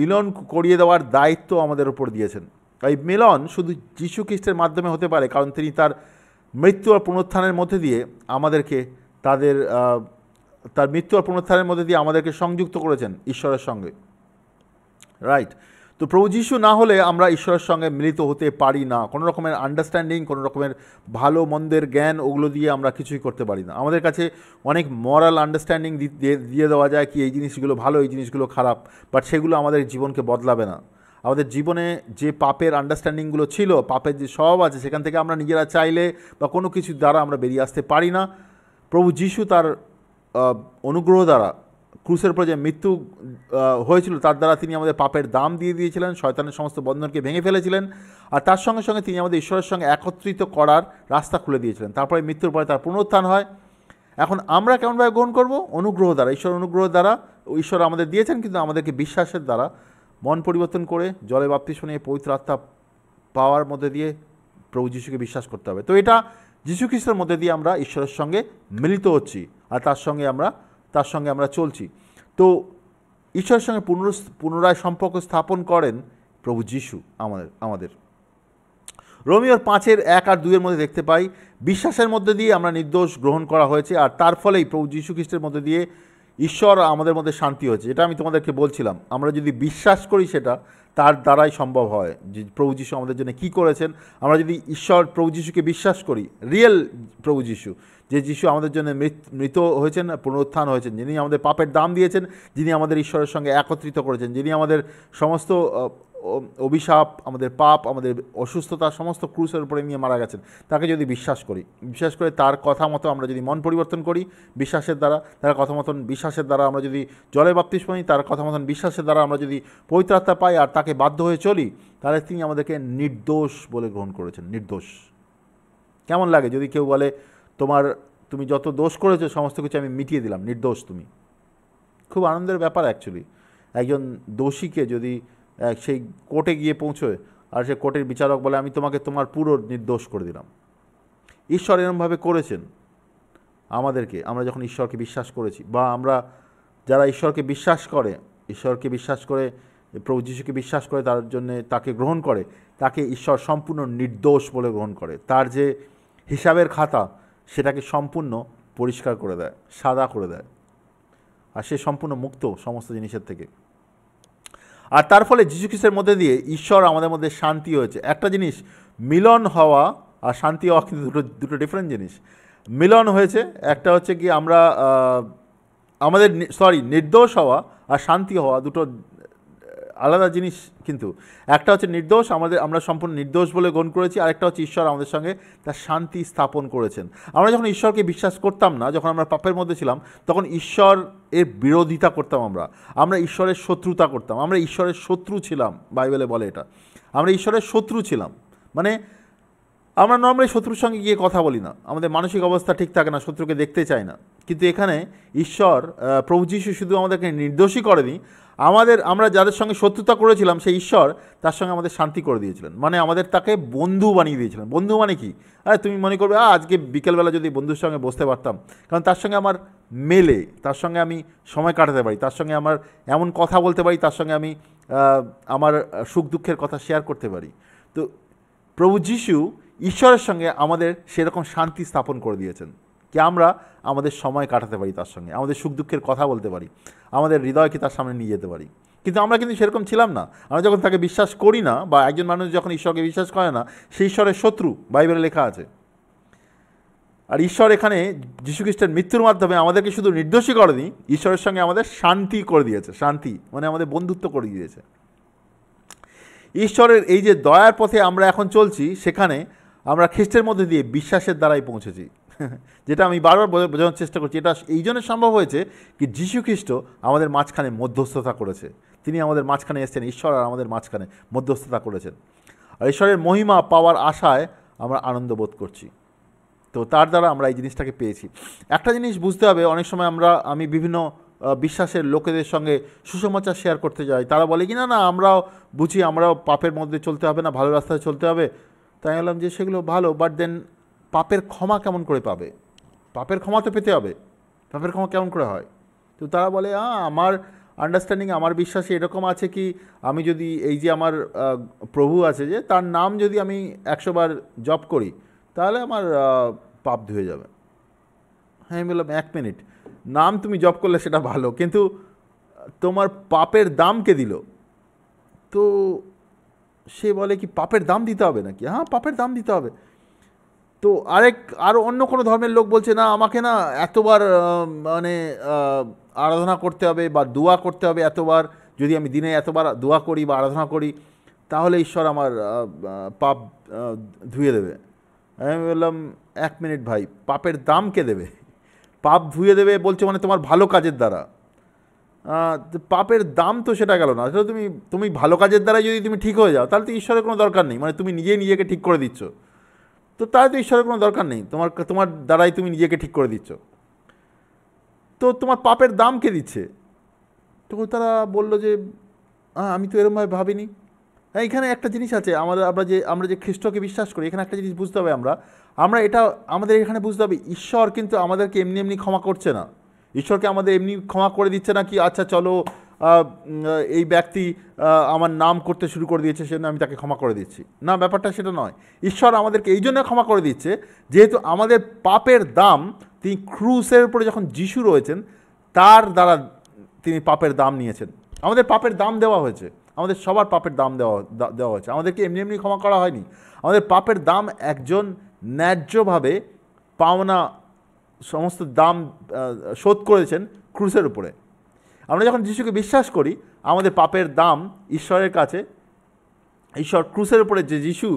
মিলন করিয়ে দেওয়ার দায়িত্ব আমাদের উপর দিয়েছেন। এই মিলন শুধু যীশু খ্রিস্টের মাধ্যমে হতে পারে, কারণ তিনি তার মৃত্যু আর পুনরুত্থানের মধ্যে দিয়ে আমাদেরকে তার মৃত্যু আর পুনরুত্থানের মধ্যে দিয়ে আমাদেরকে সংযুক্ত করেছেন ঈশ্বরের সঙ্গে, রাইট? তো প্রভু যীশু না হলে আমরা ঈশ্বরের সঙ্গে মিলিত হতে পারি না। কোনো রকমের আন্ডারস্ট্যান্ডিং, কোনো রকমের ভালো মন্দের জ্ঞান, ওগুলো দিয়ে আমরা কিছুই করতে পারি না। আমাদের কাছে অনেক মরাল আন্ডারস্ট্যান্ডিং দিয়ে দেওয়া যায় কি এই জিনিসগুলো ভালো, এই জিনিসগুলো খারাপ, বাট সেগুলো আমাদের জীবনকে বদলাবে না। আমাদের জীবনে যে পাপের আন্ডারস্ট্যান্ডিংগুলো ছিল, পাপের যে স্বভাব আছে, সেখান থেকে আমরা নিজেরা চাইলে বা কোনো কিছু দ্বারা আমরা বেরিয়ে আসতে পারি না। প্রভু যীশু তার অনুগ্রহ দ্বারা ক্রুসের উপরে যে মৃত্যু হয়েছিল, তার দ্বারা তিনি আমাদের পাপের দাম দিয়ে দিয়েছিলেন, শয়তানের সমস্ত বন্ধনকে ভেঙে ফেলেছিলেন, আর তার সঙ্গে সঙ্গে তিনি আমাদের ঈশ্বরের সঙ্গে একত্রিত করার রাস্তা খুলে দিয়েছিলেন। তারপরে মৃত্যুর পরে তার পুনরুত্থান হয়। এখন আমরা কেমনভাবে গ্রহণ করব? অনুগ্রহ দ্বারা, ঈশ্বর অনুগ্রহ দ্বারা। ঈশ্বর আমাদের দিয়েছেন, কিন্তু আমাদেরকে বিশ্বাসের দ্বারা মন পরিবর্তন করে জলে বাপ্তিস্ম নিয়ে পবিত্র আত্মা পাওয়ার মধ্যে দিয়ে প্রভু যীশুকে বিশ্বাস করতে হবে। তো এটা যীশু খ্রিস্টের মধ্যে দিয়ে আমরা ঈশ্বরের সঙ্গে মিলিত হচ্ছি, আর তার সঙ্গে আমরা চলছি। তো ঈশ্বরের সঙ্গে পুনরায় সম্পর্ক স্থাপন করেন প্রভু যীশু আমাদের। রোমিওর 5:1 আর 2 মধ্যে দেখতে পাই বিশ্বাসের মধ্যে দিয়ে আমরা নির্দোষ গ্রহণ করা হয়েছে, আর তার ফলেই প্রভু যীশু খ্রিস্টের মধ্যে দিয়ে ঈশ্বর আমাদের মধ্যে শান্তি হয়েছে, যেটা আমি তোমাদেরকে বলছিলাম। আমরা যদি বিশ্বাস করি সেটা, তার দ্বারাই সম্ভব হয় যে প্রভু যিশু আমাদের জন্য কী করেছেন। আমরা যদি ঈশ্বর প্রভু যিশুকে বিশ্বাস করি, রিয়েল প্রভু যিশু, যে যিশু আমাদের জন্য মৃত হয়েছেন, পুনরুত্থান হয়েছেন, যিনি আমাদের পাপের দাম দিয়েছেন, যিনি আমাদের ঈশ্বরের সঙ্গে একত্রিত করেছেন, যিনি আমাদের সমস্ত অভিশাপ, আমাদের পাপ, আমাদের অসুস্থতা সমস্ত ক্রুসের উপরে নিয়ে মারা গেছেন, তাকে যদি বিশ্বাস করি, বিশ্বাস করে তার কথা মতো আমরা যদি মন পরিবর্তন করি বিশ্বাসের দ্বারা, তার কথা মতন বিশ্বাসের দ্বারা আমরা যদি জলে বাপ্তিস্ম নিই, তার কথা মতন বিশ্বাসের দ্বারা আমরা যদি পবিত্র আত্মা পাই আর তাকে বাধ্য হয়ে চলি, তাহলে তিনি আমাদেরকে নির্দোষ বলে গ্রহণ করেছেন। নির্দোষ। কেমন লাগে যদি কেউ বলে তুমি যত দোষ করেছো সমস্ত কিছু আমি মিটিয়ে দিলাম, নির্দোষ তুমি। খুব আনন্দের ব্যাপার অ্যাকচুয়ালি। একজন দোষীকে যদি সেই কোর্টে গিয়ে পৌঁছয় আর সে কোর্টের বিচারক বলে আমি তোমাকে তোমার পুরো নির্দোষ করে দিলাম। ঈশ্বর এরমভাবে করেছেন আমাদেরকে, আমরা যখন ঈশ্বরকে বিশ্বাস করেছি, বা আমরা যারা ঈশ্বরকে বিশ্বাস করে প্রভু যিশুকে বিশ্বাস করে, তার জন্যে তাকে গ্রহণ করে, তাকে ঈশ্বর সম্পূর্ণ নির্দোষ বলে গ্রহণ করে। তার যে হিসাবের খাতা সেটাকে সম্পূর্ণ পরিষ্কার করে দেয়, সাদা করে দেয়, আর সে সম্পূর্ণ মুক্ত সমস্ত জিনিসের থেকে। আর তার ফলে যীশু খ্রিস্টের মধ্যে দিয়ে ঈশ্বর আমাদের মধ্যে শান্তি হয়েছে। একটা জিনিস, মিলন হওয়া আর শান্তি হওয়া কিন্তু দুটো ডিফারেন্ট জিনিস। মিলন হয়েছে, একটা হচ্ছে কি আমরা নির্দোষ হওয়া আর শান্তি হওয়া দুটো আলাদা জিনিস। কিন্তু একটা হচ্ছে নির্দোষ, আমরা সম্পূর্ণ নির্দোষ বলে গ্রহণ করেছি, আরেকটা হচ্ছে ঈশ্বর আমাদের সঙ্গে তার শান্তি স্থাপন করেছেন। আমরা যখন ঈশ্বরকে বিশ্বাস করতাম না, যখন আমরা পাপের মধ্যে ছিলাম, তখন ঈশ্বর এর বিরোধিতা করতাম, আমরা ঈশ্বরের শত্রুতা করতাম, আমরা ঈশ্বরের শত্রু ছিলাম। বাইবেলে বলে এটা, আমরা ঈশ্বরের শত্রু ছিলাম। মানে আমরা নর্মালি শত্রুর সঙ্গে গিয়ে কথা বলি না, আমাদের মানসিক অবস্থা ঠিক থাকে না, শত্রুকে দেখতে চাই না। কিন্তু এখানে ঈশ্বর প্রভু যিশু শুধু আমাদেরকে নির্দোষী করেনি, আমরা যাদের সঙ্গে শত্রুতা করেছিলাম সেই ঈশ্বর তার সঙ্গে আমাদের শান্তি করে দিয়েছিলেন। মানে আমাদের তাকে বন্ধু বানিয়ে দিয়েছিলেন। বন্ধু মানে কি? তুমি মনে করবে আজকে বিকেলবেলা যদি বন্ধুর সঙ্গে বসতে পারতাম, কারণ তার সঙ্গে আমার মেলে, তার সঙ্গে আমি সময় কাটাতে পারি, তার সঙ্গে আমার এমন কথা বলতে পারি, তার সঙ্গে আমি আমার সুখ দুঃখের কথা শেয়ার করতে পারি। তো প্রভু যিশু ঈশ্বরের সঙ্গে আমাদের সেরকম শান্তি স্থাপন করে দিয়েছেন কি আমরা আমাদের সময় কাটাতে পারি তার সঙ্গে, আমাদের সুখ দুঃখের কথা বলতে পারি, আমাদের হৃদয়কে তার সামনে নিয়ে যেতে পারি। কিন্তু আমরা কিন্তু সেরকম ছিলাম না। আমরা যখন তাকে বিশ্বাস করি না, বা একজন মানুষ যখন ঈশ্বরকে বিশ্বাস করে না, সে ঈশ্বরের শত্রু, বাইবেলে লেখা আছে। আর ঈশ্বর এখানে যীশু খ্রিস্টের মৃত্যুর মাধ্যমে আমাদেরকে শুধু নির্দোষী করেনি, ঈশ্বরের সঙ্গে আমাদের শান্তি করে দিয়েছে। শান্তি মানে আমাদের বন্ধুত্ব করে দিয়েছে। ঈশ্বরের এই যে দয়ার পথে আমরা এখন চলছি, সেখানে আমরা খ্রিস্টের মধ্যে দিয়ে বিশ্বাসের দ্বারাই পৌঁছেছি। যেটা আমি বারবার বোঝানোর চেষ্টা করছি, এটা এই জন্য সম্ভব হয়েছে কি যীশু খ্রিস্ট আমাদের মাঝখানে মধ্যস্থতা করেছে। তিনি আমাদের মাঝখানে এসেছেন, ঈশ্বর আর আমাদের মাঝখানে মধ্যস্থতা করেছেন। আর ঈশ্বরের মহিমা পাওয়ার আশায় আমরা আনন্দ বোধ করছি। তো তার দ্বারা আমরা এই জিনিসটাকে পেয়েছি। একটা জিনিস বুঝতে হবে, অনেক সময় আমি বিভিন্ন বিশ্বাসের লোকেদের সঙ্গে সুসমাচার শেয়ার করতে যাই, তারা বলে কি না আমরাও বুঝি, আমরাও পাপের মধ্যে চলতে হবে না, ভালো রাস্তায় চলতে হবে। তাই বললাম যে সেগুলো ভালো, বাট দেন পাপের ক্ষমা কেমন করে পাবে? পাপের ক্ষমা তো পেতে হবে, পাপের ক্ষমা কেমন করে হয়? তো তারা বলে আমার আন্ডারস্ট্যান্ডিং, আমার বিশ্বাসে এরকম আছে কি, আমি যদি এই যে আমার প্রভু আছে, যে তার নাম যদি আমি 100 বার জপ করি, তাহলে আমার পাপ ধুয়ে যাবে। হ্যাঁ, আমি বললাম 1 মিনিট, নাম তুমি জপ করলে সেটা ভালো, কিন্তু তোমার পাপের দাম কে দিল? তো সে বলে কি পাপের দাম দিতে হবে নাকি? হ্যাঁ, পাপের দাম দিতে হবে। তো আরও অন্য কোনো ধর্মের লোক বলছে না, আমাকে না এতবার মানে আরাধনা করতে হবে বা দোয়া করতে হবে এতবার, যদি আমি দিনে এতবার দোয়া করি বা আরাধনা করি, তাহলে ঈশ্বর আমার পাপ ধুয়ে দেবে। আমি বললাম 1 মিনিট ভাই, পাপের দাম কে দেবে? পাপ ধুয়ে দেবে বলছে মানে তোমার ভালো কাজের দ্বারা। পাপের দাম তো সেটা গেল না। আসলে তুমি ভালো কাজের দ্বারা যদি তুমি ঠিক হয়ে যাও, তাহলে তো ঈশ্বরের কোনো দরকার নেই। মানে তুমি নিজেকে ঠিক করে দিচ্ছ, তো তাহলে তো ঈশ্বরের কোনো দরকার নেই। তোমার দ্বারাই তুমি নিজেকে ঠিক করে দিচ্ছ, তো তোমার পাপের দাম কে দিচ্ছে? তো তারা বলল যে আমি তো এরকমভাবে ভাবিনি। এখানে একটা জিনিস আছে, আমরা যে খ্রিস্টকে বিশ্বাস করি, এখানে একটা জিনিস বুঝতে হবে, আমাদের এখানে বুঝতে হবে, ঈশ্বর কিন্তু আমাদেরকে এমনি এমনি ক্ষমা করছে না। ঈশ্বরকে আমাদের এমনি ক্ষমা করে দিচ্ছে না কি আচ্ছা চলো এই ব্যক্তি আমার নাম করতে শুরু করে দিয়েছে, সেজন্য আমি তাকে ক্ষমা করে দিচ্ছি। না, ব্যাপারটা সেটা নয়। ঈশ্বর আমাদেরকে এই জন্য ক্ষমা করে দিচ্ছে, যেহেতু আমাদের পাপের দাম, তিনি ক্রুসের উপরে যখন যিশু রয়েছেন, তার দ্বারা তিনি পাপের দাম নিয়েছেন। আমাদের পাপের দাম দেওয়া হয়েছে, আমাদের সবার পাপের দাম দেওয়া হয়েছে। আমাদেরকে এমনি এমনি ক্ষমা করা হয়নি। আমাদের পাপের দাম একজন ন্যায্যভাবে পাওনা সমস্ত দাম শোধ করেছেন ক্রুসের উপরে। আমরা যখন যিশুকে বিশ্বাস করি, আমাদের পাপের দাম ঈশ্বরের কাছে, ঈশ্বর ক্রুসের উপরে যে যিশু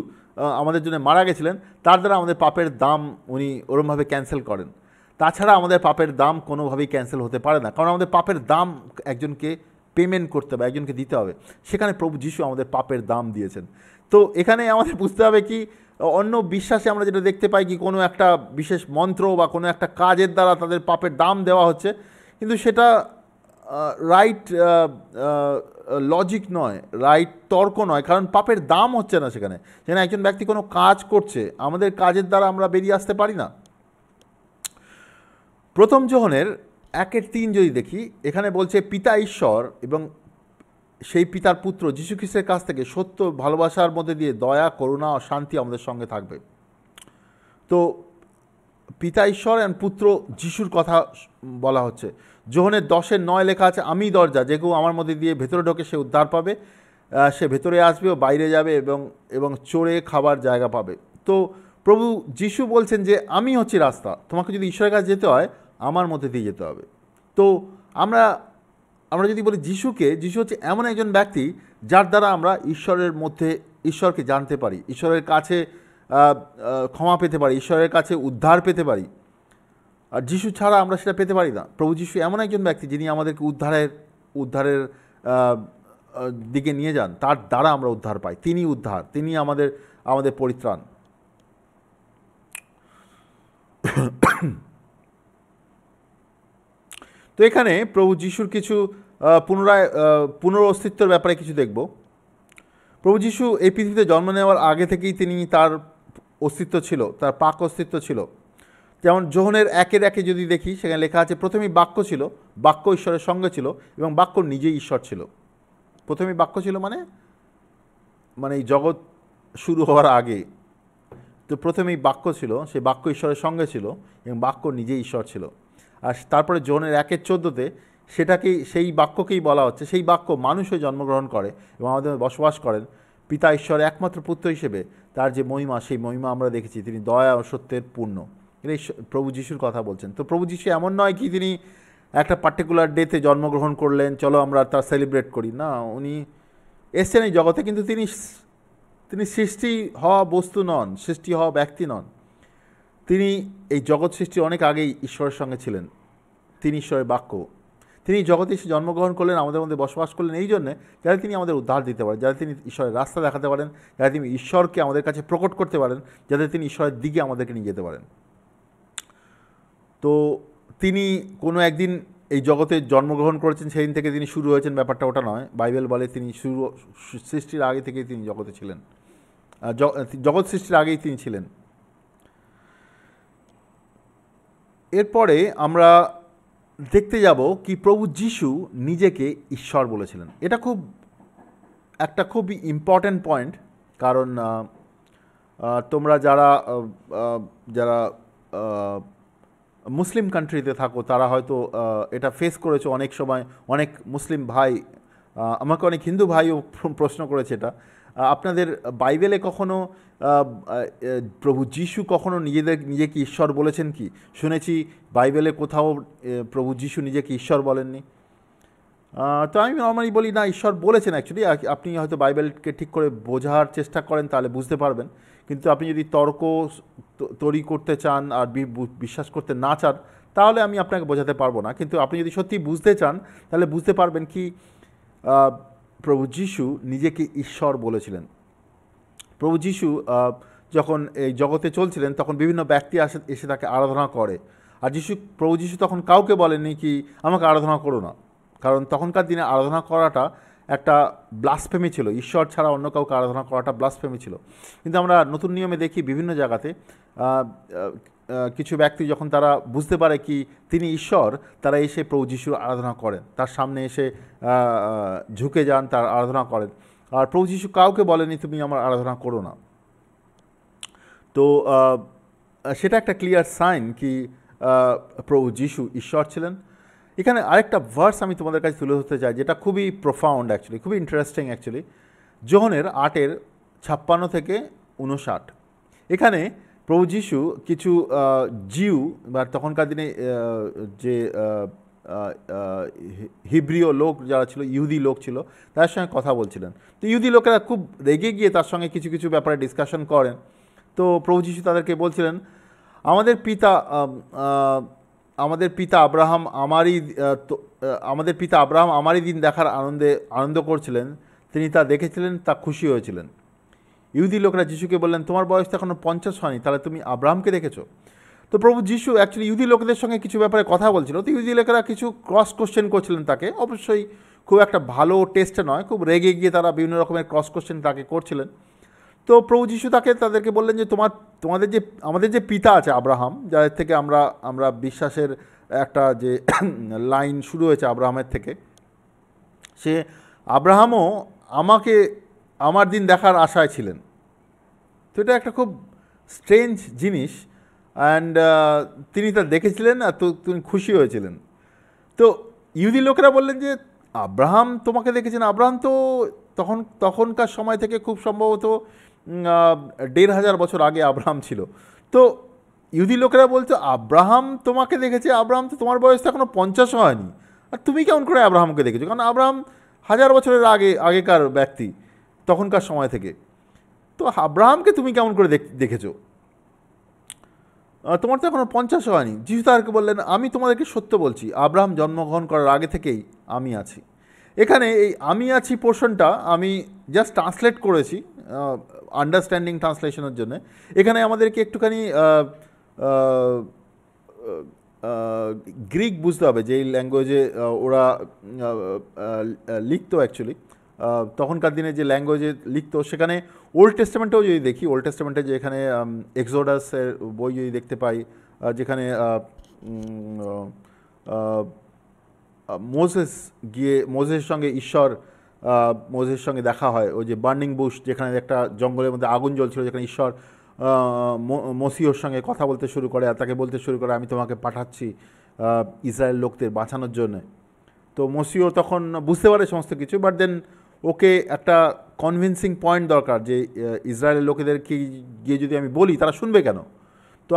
আমাদের জন্য মারা গেছিলেন, তার দ্বারা আমাদের পাপের দাম উনি ওরমভাবে ক্যান্সেল করেন। তাছাড়া আমাদের পাপের দাম কোনোভাবেই ক্যান্সেল হতে পারে না, কারণ আমাদের পাপের দাম একজনকে পেমেন্ট করতে হবে, একজনকে দিতে হবে। সেখানে প্রভু যিশু আমাদের পাপের দাম দিয়েছেন। তো এখানে আমাদের বুঝতে হবে কি, অন্য বিশ্বাসে আমরা যেটা দেখতে পাই কি কোনো একটা বিশেষ মন্ত্র বা কোনো একটা কাজের দ্বারা তাদের পাপের দাম দেওয়া হচ্ছে, কিন্তু সেটা রাইট লজিক নয়, রাইট তর্ক নয়, কারণ পাপের দাম হচ্ছে না সেখানে। সেখানে একজন ব্যক্তি কোনো কাজ করছে, আমাদের কাজের দ্বারা আমরা বেরিয়ে আসতে পারি না। প্রথম যোহনের 1:3 যদি দেখি, এখানে বলছে পিতা ঈশ্বর এবং সেই পিতার পুত্র যীশু খ্রিস্টের কাছ থেকে সত্য ভালোবাসার মধ্যে দিয়ে দয়া, করুণা ও শান্তি আমাদের সঙ্গে থাকবে। তো পিতা ঈশ্বর এবং পুত্র যিশুর কথা বলা হচ্ছে। যোহনের 10:9 লেখা আছে, আমি দরজা, যে কেউ আমার মধ্যে দিয়ে ভেতরে ঢোকে সে উদ্ধার পাবে, সে ভেতরে আসবে ও বাইরে যাবে এবং চড়ে খাবার জায়গা পাবে। তো প্রভু যিশু বলছেন যে আমি হচ্ছি রাস্তা, তোমাকে যদি ঈশ্বরের কাছে যেতে হয় আমার মধ্যে দিয়ে যেতে হবে। তো আমরা যদি বলি যিশু হচ্ছে এমন একজন ব্যক্তি যার দ্বারা আমরা ঈশ্বরকে জানতে পারি, ঈশ্বরের কাছে ক্ষমা পেতে পারি, ঈশ্বরের কাছে উদ্ধার পেতে পারি। আর যিশু ছাড়া আমরা সেটা পেতে পারি না। প্রভু যিশু এমন একজন ব্যক্তি যিনি আমাদেরকে উদ্ধারের দিকে নিয়ে যান, তার দ্বারা আমরা উদ্ধার পাই। তিনি উদ্ধার, তিনি আমাদের পরিত্রাণ। তো এখানে প্রভু যিশুর কিছু পুনরঅস্তিত্বের ব্যাপারে কিছু দেখব। প্রভু যিশু এই পৃথিবীতে জন্ম নেওয়ার আগে থেকেই তার অস্তিত্ব ছিল, তার পাক অস্তিত্ব ছিল। যেমন যোহনের 1:1 যদি দেখি, সেখানে লেখা আছে, প্রথমেই বাক্য ছিল, বাক্য ঈশ্বরের সঙ্গে ছিল এবং বাক্য নিজেই ঈশ্বর ছিল। প্রথমেই বাক্য ছিল মানে এই জগৎ শুরু হওয়ার আগে। তো প্রথমেই বাক্য ছিল, সেই বাক্য ঈশ্বরের সঙ্গে ছিল এবং বাক্য নিজেই ঈশ্বর ছিল। আর তারপরে যোহনের 1:14 সেই বাক্যকেই বলা হচ্ছে, সেই বাক্য মানুষ হয়ে জন্মগ্রহণ করে এবং আমাদের বসবাস করেন। পিতা ঈশ্বরের একমাত্র পুত্র হিসেবে তার যে মহিমা, সেই মহিমা আমরা দেখেছি। তিনি দয়া ও সত্যের পূর্ণ। এটা প্রভু যিশুর কথা বলছেন। তো প্রভু যিশু এমন নয় কি তিনি একটা পার্টিকুলার ডেতে জন্মগ্রহণ করলেন, চলো আমরা তা সেলিব্রেট করি। না, উনি এসছেন এই জগতে, কিন্তু তিনি সৃষ্টি হওয়া বস্তু নন, সৃষ্টি হওয়া ব্যক্তি নন। তিনি এই জগৎ সৃষ্টির অনেক আগেই ঈশ্বরের সঙ্গে ছিলেন। তিনি ঈশ্বরের বাক্য। তিনি জগতে এসে জন্মগ্রহণ করলেন, আমাদের মধ্যে বসবাস করলেন এই জন্যে যাতে তিনি আমাদের উদ্ধার দিতে পারেন, যাতে তিনি ঈশ্বরের রাস্তা দেখাতে পারেন, যাতে তিনি ঈশ্বরকে আমাদের কাছে প্রকট করতে পারেন, যাতে তিনি ঈশ্বরের দিকে আমাদেরকে নিয়ে যেতে পারেন। তো তিনি কোনো একদিন এই জগতে জন্মগ্রহণ করেছেন, সেদিন থেকে তিনি শুরু হয়েছেন, ব্যাপারটা ওটা নয়। বাইবেল বলে তিনি সৃষ্টির আগে থেকেই তিনি জগতে ছিলেন, জগৎ সৃষ্টির আগেই তিনি ছিলেন। এরপরে আমরা দেখতে যাব কি প্রভু যিশু নিজেকে ঈশ্বর বলেছিলেন। এটা খুবই ইম্পর্ট্যান্ট পয়েন্ট, কারণ তোমরা যারা মুসলিম কান্ট্রিতে থাকো তারা হয়তো এটা ফেস করেছো অনেক সময়। অনেক মুসলিম ভাই আমাকে, অনেক হিন্দু ভাইও প্রশ্ন করেছে এটা, আপনাদের বাইবেলে কখনো প্রভু যিশু কখনো নিজেকে ঈশ্বর বলেছেন কি? শুনেছি বাইবেলে কোথাও প্রভু যিশু নিজেকে ঈশ্বর বলেননি। তো আমি নর্মালি বলি না, ঈশ্বর বলেছেন। অ্যাকচুয়ালি আপনি হয়তো বাইবেলকে ঠিক করে বোঝার চেষ্টা করেন, তাহলে বুঝতে পারবেন। কিন্তু আপনি যদি তর্ক তৈরি করতে চান আর বিশ্বাস করতে না চান, তাহলে আমি আপনাকে বোঝাতে পারবো না। কিন্তু আপনি যদি সত্যি বুঝতে চান, তাহলে বুঝতে পারবেন কি প্রভু যিশু নিজেকে ঈশ্বর বলেছিলেন। প্রভু যিশু যখন এই জগতে চলছিলেন, তখন বিভিন্ন ব্যক্তি এসে তাকে আরাধনা করে। আর প্রভু যিশু তখন কাউকে বলেননি কি আমাকে আরাধনা করো না, কারণ তখনকার দিনে আরাধনা করাটা একটা ব্লাসফেমি ছিল। ঈশ্বর ছাড়া অন্য কাউকে আরাধনা করাটা ব্লাসফেমি ছিল। কিন্তু আমরা নতুন নিয়মে দেখি বিভিন্ন জায়গাতে কিছু ব্যক্তি যখন তারা বুঝতে পারে কি তিনি ঈশ্বর, তারা এসে প্রভু যিশুর আরাধনা করেন, তার সামনে এসে ঝুঁকে যান, তার আরাধনা করেন। আর প্রভু যিশু কাউকে বলেনি তুমি আমার আরাধনা করো না। তো সেটা একটা ক্লিয়ার সাইন কি প্রভু যিশু ঈশ্বর ছিলেন। এখানে আরেকটা ভার্স আমি তোমাদের কাছে তুলে ধরতে চাই, যেটা খুবই প্রোফাউন্ড অ্যাকচুয়ালি, খুবই ইন্টারেস্টিং অ্যাকচুয়ালি। যোহনের 8:56 থেকে 59। এখানে প্রভু যীশু কিছু জিউ বা তখনকার দিনে যে হিব্রিয় লোক যারা ছিল, ইহুদি লোক ছিল, তাদের সঙ্গে কথা বলছিলেন। তো ইহুদি লোকেরা খুব রেগে গিয়ে তার সঙ্গে কিছু কিছু ব্যাপারে ডিসকাশন করেন। তো প্রভু যীশু তাদেরকে বলছিলেন, আমাদের পিতা আমারই দিন দেখার আনন্দ করছিলেন, তিনি তা দেখেছিলেন, তা খুশি হয়েছিলেন। ইহুদি লোকরা যিশুকে বললেন, তোমার বয়স তো এখনো 50 হয়নি, তাহলে তুমি আব্রাহামকে দেখেছো? তো প্রভু যীশু অ্যাকচুয়ালি ইহুদি লোকেদের সঙ্গে কিছু ব্যাপারে কথা বলছিল। তো ইহুদি লোকেরা কিছু ক্রস কোশ্চেন করছিলেন তাকে, অবশ্যই খুব একটা ভালো টেস্টে নয়, খুব রেগে গিয়ে তারা বিভিন্ন রকমের ক্রস কোশ্চেন তাকে করছিলেন। তো প্রভু যীশু তাদেরকে বললেন যে আমাদের যে পিতা আছে আব্রাহাম, যাদের থেকে আমরা বিশ্বাসের একটা যে লাইন শুরু হয়েছে আব্রাহামের থেকে, সে আব্রাহামও আমার দিন দেখার আশায় ছিলেন। তো এটা একটা খুব স্ট্রেঞ্জ জিনিস, অ্যান্ড তিনি তা দেখেছিলেন আর তিনি খুশি হয়েছিলেন। তো ইহুদি লোকেরা বললেন যে আব্রাহাম তোমাকে দেখেছেন? আব্রাহাম তো তখনকার সময় থেকে খুব সম্ভবত 1500 বছর আগে আব্রাহাম ছিল। তো ইহুদি লোকেরা বলছে, আব্রাহাম তোমাকে দেখেছে? আব্রাহাম তো, তোমার বয়স তো এখনও 50 হয়নি, আর তুমি কেমন করে আব্রাহামকে দেখেছো? কারণ আব্রাহাম 1000 বছরের আগেকার ব্যক্তি, তখনকার সময় থেকে। তো আব্রাহামকে তুমি কেমন করে দেখেছো? তোমার তো এখনও 50 হয়নি। যিশু তাদেরকে বললেন, আমি তোমাদেরকে সত্য বলছি, আব্রাহাম জন্মগ্রহণ করার আগে থেকেই আমি আছি। এখানে এই আমি আছি পোর্শনটা আমি জাস্ট ট্রান্সলেট করেছি আন্ডারস্ট্যান্ডিং ট্রান্সলেশনের জন্য। এখানে আমাদেরকে একটুখানি গ্রিক বুঝতে হবে, যে এই ল্যাঙ্গুয়েজে ওরা লিখতো অ্যাকচুয়ালি, তখনকার দিনে যে ল্যাঙ্গুয়েজে লিখতো, সেখানে ওল্ড টেস্টামেন্টেও যদি দেখি, ওল্ড টেস্টামেন্টে যে এখানে এক্সোডাসের বই যদি দেখতে পাই, যেখানে মোজেসের সঙ্গে মোজেসের সঙ্গে দেখা হয়, ওই যে বার্নিং বুশ, যেখানে একটা জঙ্গলের মধ্যে আগুন জ্বলছিল, যেখানে ঈশ্বর মসিহর সঙ্গে কথা বলতে শুরু করে আর তাকে বলতে শুরু করে, আমি তোমাকে পাঠাচ্ছি ইসরায়েল লোকদের বাঁচানোর জন্য। তো মসিহ তখন বুঝতে পারে সমস্ত কিছু, বাট দেন ওকে একটা কনভিন্সিং পয়েন্ট দরকার, যে ইসরায়েলের লোকেদেরকে গিয়ে যদি আমি বলি তারা শুনবে কেন? তো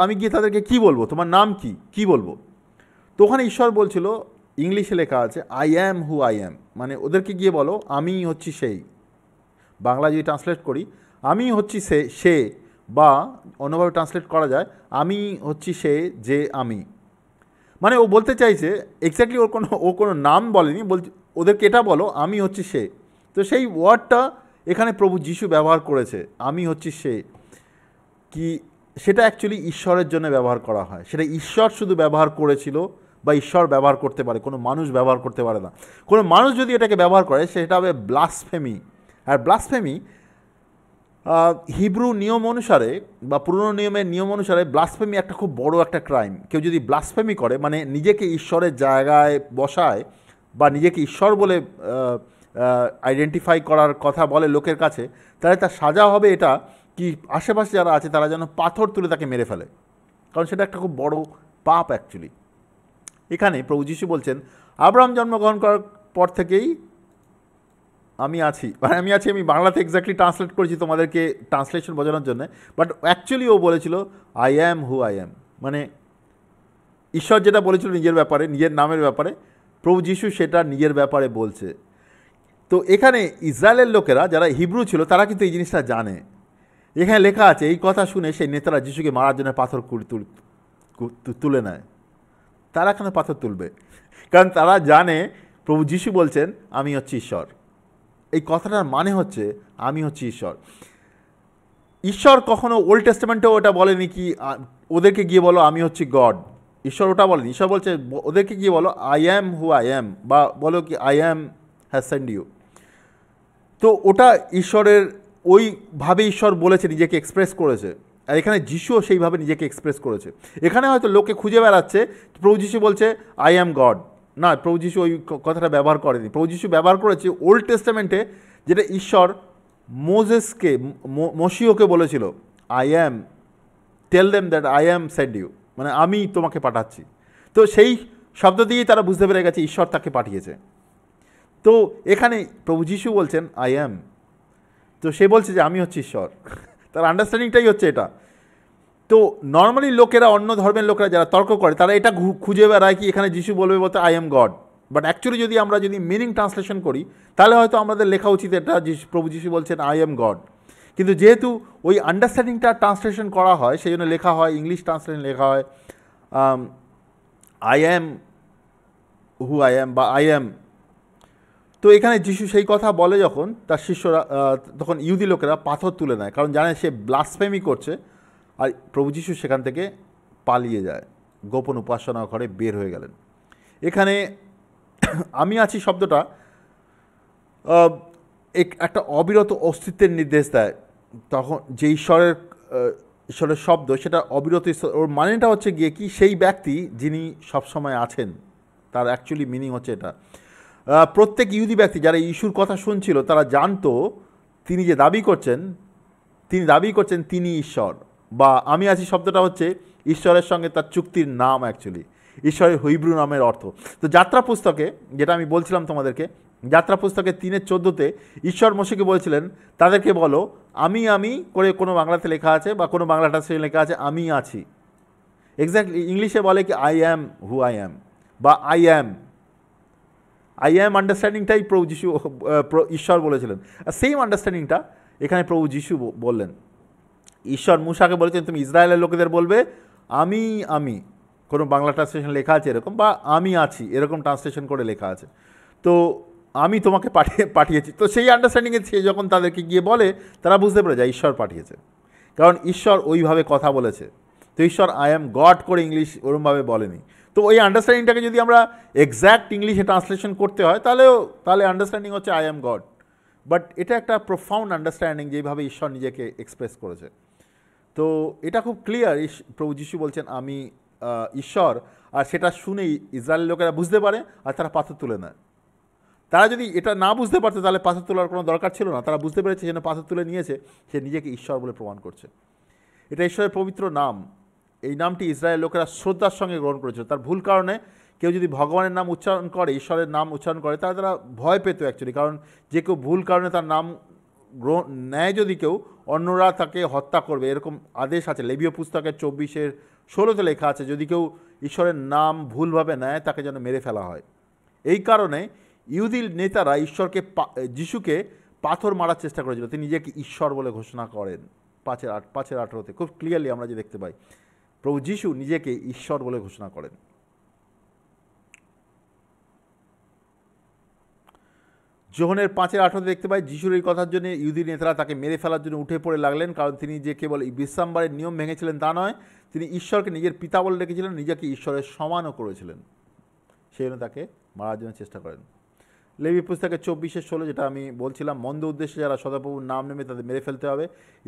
আমি গিয়ে তাদেরকে কি বলবো, তোমার নাম কি বলবো? তো ওখানে ঈশ্বর বলছিল, ইংলিশে লেখা আছে, I am who I am, মানে ওদেরকে গিয়ে বলো আমি হচ্ছি সেই। বাংলা যদি ট্রান্সলেট করি, আমি হচ্ছি সে, বা অন্যভাবে ট্রান্সলেট করা যায়, আমি হচ্ছি সে যে আমি। মানে ও বলতে চাইছে এক্স্যাক্টলি, ও কোনো নাম বলেনি, ওদেরকে এটা বলো আমি হচ্ছি সে। তো সেই ওয়ার্ডটা এখানে প্রভু যীশু ব্যবহার করেছে, আমি হচ্ছি সে, কি সেটা অ্যাকচুয়ালি ঈশ্বরের জন্য ব্যবহার করা হয়। সেটা ঈশ্বর শুধু ব্যবহার করেছিল, বা ঈশ্বর ব্যবহার করতে পারে, কোনো মানুষ ব্যবহার করতে পারে না। কোনো মানুষ যদি এটাকে ব্যবহার করে, সেটা হবে ব্লাসফেমি। আর ব্লাসফেমি হিব্রু নিয়ম অনুসারে বা পুরনো নিয়মের নিয়ম অনুসারে ব্লাসফেমি একটা খুব বড় একটা ক্রাইম। কেউ যদি ব্লাসফেমি করে, মানে নিজেকে ঈশ্বরের জায়গায় বসায় বা নিজেকে ঈশ্বর বলে আইডেন্টিফাই করার কথা বলে লোকের কাছে, তাহলে তার সাজা হবে এটা কি, আশেপাশে যারা আছে তারা যেন পাথর তুলে তাকে মেরে ফেলে, কারণ সেটা একটা খুব বড় পাপ অ্যাকচুয়ালি। এখানে প্রভু যীশু বলছেন, আব্রাহাম জন্মগ্রহণ করার পর থেকেই আমি আছি। আমি বাংলাতে এক্স্যাক্টলি ট্রান্সলেট করেছি তোমাদেরকে ট্রান্সলেশন বোঝানোর জন্য, বাট অ্যাকচুয়ালি ও বলেছিল I am who I am, মানে ঈশ্বর যেটা বলেছিল নিজের ব্যাপারে, নিজের নামের ব্যাপারে, প্রভু যীশু সেটা নিজের ব্যাপারে বলছে। তো এখানে ইসরায়েলের লোকেরা যারা হিব্রু ছিল, তারা কিন্তু এই জিনিসটা জানে। এখানে লেখা আছে, এই কথা শুনে সেই নেতারা যীশুকে মারার জন্য পাথর তুলে নেয়। তারা কেন পাথর তুলবে? কারণ তারা জানে প্রভু যীশু বলছেন আমি হচ্ছি ঈশ্বর। এই কথাটার মানে হচ্ছে আমি হচ্ছি ঈশ্বর। ঈশ্বর কখনো ওল্ড টেস্টামেন্টেও ওটা বলেনি কি ওদেরকে গিয়ে বলো আমি হচ্ছি গড, ঈশ্বর ওটা বলেনি। ঈশ্বর বলছে ওদেরকে গিয়ে বলো I am who I am, বা বলো কি I am has send you. তো ওটা ঈশ্বরের ওইভাবে ঈশ্বর বলেছে, নিজেকে এক্সপ্রেস করেছে। আর এখানে যিশুও সেইভাবে নিজেকে এক্সপ্রেস করেছে। এখানে হয়তো লোকে খুঁজে বেড়াচ্ছে প্রভু যীশু বলছে আই অ্যাম গড, না, প্রভু যীশু ওই কথাটা ব্যবহার করেনি। প্রভু যীশু ব্যবহার করেছে ওল্ড টেস্টামেন্টে, যেটা ঈশ্বর মোজেসকে মসিহকে বলেছিল, I am tell them that I am send you, মানে আমি তোমাকে পাঠাচ্ছি। তো সেই শব্দ দিয়েই তারা বুঝতে পেরে গেছে ঈশ্বর তাকে পাঠিয়েছে। তো এখানে প্রভু যিশু বলছেন আই অ্যাম, তো সে বলছে যে আমি হচ্ছে ঈশ্বর। তার আন্ডারস্ট্যান্ডিংটাই হচ্ছে এটা। তো নর্মালি লোকেরা, অন্য ধর্মের লোকেরা যারা তর্ক করে, তারা এটা খুঁজে বেড়ায় কি এখানে যিশু বলবে বলতে I am god. But actually যদি আমরা মিনিং ট্রান্সলেশন করি, তাহলে হয়তো আমাদের লেখা উচিত এটা প্রভু যিশু বলছেন আই এম গড। কিন্তু যেহেতু ওই আন্ডারস্ট্যান্ডিংটা ট্রান্সলেশন করা হয়, সেই জন্য লেখা হয়, ইংলিশ ট্রান্সলেশন লেখা হয় I am who I am বা আই অ্যাম। তো এখানে যিশু সেই কথা বলে যখন, তার শিষ্যরা, তখন ইহুদি লোকেরা পাথর তুলে নেয়, কারণ জানে সে ব্লাসফেমি করছে। আর প্রভু যিশু সেখান থেকে পালিয়ে যায়, গোপন উপাসনা ঘরে বের হয়ে গেলেন। এখানে আমি আছি শব্দটা একটা অবিরত অস্তিত্বের নির্দেশ দেয়। তখন যে ঈশ্বরের শব্দ, সেটা অবিরত ঈশ্বর, ওর মানেটা হচ্ছে গিয়ে কি সেই ব্যক্তি যিনি সবসময় আছেন, তার অ্যাকচুয়ালি মিনিং হচ্ছে এটা। প্রত্যেক ইহুদি ব্যক্তি যারা ইস্যুর কথা শুনছিল, তারা জানতো তিনি যে দাবি করছেন তিনি ঈশ্বর। বা আমি আছি শব্দটা হচ্ছে ঈশ্বরের সঙ্গে তার চুক্তির নাম, অ্যাকচুয়ালি ঈশ্বরের হিব্রু নামের অর্থ। তো যাত্রা পুস্তকে, যেটা আমি বলছিলাম তোমাদেরকে, যাত্রা পুস্তকে 3:14 ঈশ্বর মোশেকে বলছিলেন তাদেরকে বলো আমি করে, কোনো বাংলাতে লেখা আছে বা কোনো বাংলা ট্রান্সলেশনে লেখা আছে আমি আছি। এক্স্যাক্টলি ইংলিশে বলে কি I am who I am বা আই অ্যাম আন্ডারস্ট্যান্ডিংটাই প্রভু যিশু ঈশ্বর বলেছিলেন। আর সেম আন্ডারস্ট্যান্ডিংটা এখানে প্রভু যিশু বললেন। ঈশ্বর মূসাকে বলেছেন তুমি ইসরায়েলের লোকেদের বলবে আমি, কোনো বাংলা ট্রান্সলেশন লেখা আছে এরকম, বা আমি আছি এরকম ট্রান্সলেশন করে লেখা আছে। তো আমি তোমাকে পাঠিয়েছি। তো সেই আন্ডারস্ট্যান্ডিংয়ে সে যখন তাদেরকে গিয়ে বলে, তারা বুঝতে পেরে যায় ঈশ্বর পাঠিয়েছে, কারণ ঈশ্বর ওইভাবে কথা বলেছে। তো ঈশ্বর আই অ্যাম গড করে ইংলিশ ওরমভাবে বলেনি। তো ওই আন্ডারস্ট্যান্ডিংটাকে যদি আমরা এক্স্যাক্ট ইংলিশে ট্রান্সলেশন করতে হয়, তাহলে আন্ডারস্ট্যান্ডিং হচ্ছে আই অ্যাম গড। বাট এটা একটা প্রোফাউন্ড আন্ডারস্ট্যান্ডিং, যেভাবে ঈশ্বর নিজেকে এক্সপ্রেস করেছে। তো এটা খুব ক্লিয়ার, প্রভু যিশু বলছেন আমি ঈশ্বর। আর সেটা শুনেই ইসরায়েলের লোকেরা বুঝতে পারে, আর তারা পাথর তুলে নেয়। তারা যদি এটা না বুঝতে পারতো, তাহলে পাথর তোলার কোনো দরকার ছিল না। তারা বুঝতে পেরেছে যেন পাথর তুলে নিয়েছে, সে নিজেকে ঈশ্বর বলে প্রমাণ করছে। এটা ঈশ্বরের পবিত্র নাম। এই নামটি ইসরায়েল লোকেরা শ্রদ্ধার সঙ্গে গ্রহণ করেছিল। তার ভুল কারণে কেউ যদি ভগবানের নাম উচ্চারণ করে, ঈশ্বরের নাম উচ্চারণ করে, তারা ভয় পেত অ্যাকচুয়ালি। কারণ যে কেউ ভুল কারণে তার নাম নেয়, যদি কেউ, অন্যরা তাকে হত্যা করবে, এরকম আদেশ আছে। লেবীয় পুস্তকের 24:16 লেখা আছে, যদি কেউ ঈশ্বরের নাম ভুলভাবে নেয়, তাকে যেন মেরে ফেলা হয়। এই কারণে ইহুদি নেতারা যিশুকে পাথর মারার চেষ্টা করেছিল। তিনি নিজেকে ঈশ্বর বলে ঘোষণা করেন 5:18 খুব ক্লিয়ারলি আমরা যে দেখতে পাই, প্রভু যিশু নিজেকে ঈশ্বর বলে ঘোষণা করেন। যোহনের 5:18 দেখতে পাই, যিশুর এই কথার জন্য ইহুদি নেতারা তাকে মেরে ফেলার জন্য উঠে পড়ে লাগলেন, কারণ তিনি যে কেবল বিশ্রামবারের নিয়ম ভেঙেছিলেন তা নয়, তিনি ঈশ্বরকে নিজের পিতা বলে রেখেছিলেন, নিজেকে ঈশ্বরের সমানও করেছিলেন। সেই জন্য তাকে মারার জন্য চেষ্টা করেন। লেবী পুস্তকের 24:16, যেটা আমি বলছিলাম, মন্দ উদ্দেশ্যে যারা সদাপ্রভুর নাম নেবে তাদের মেরে ফেলতে হবে।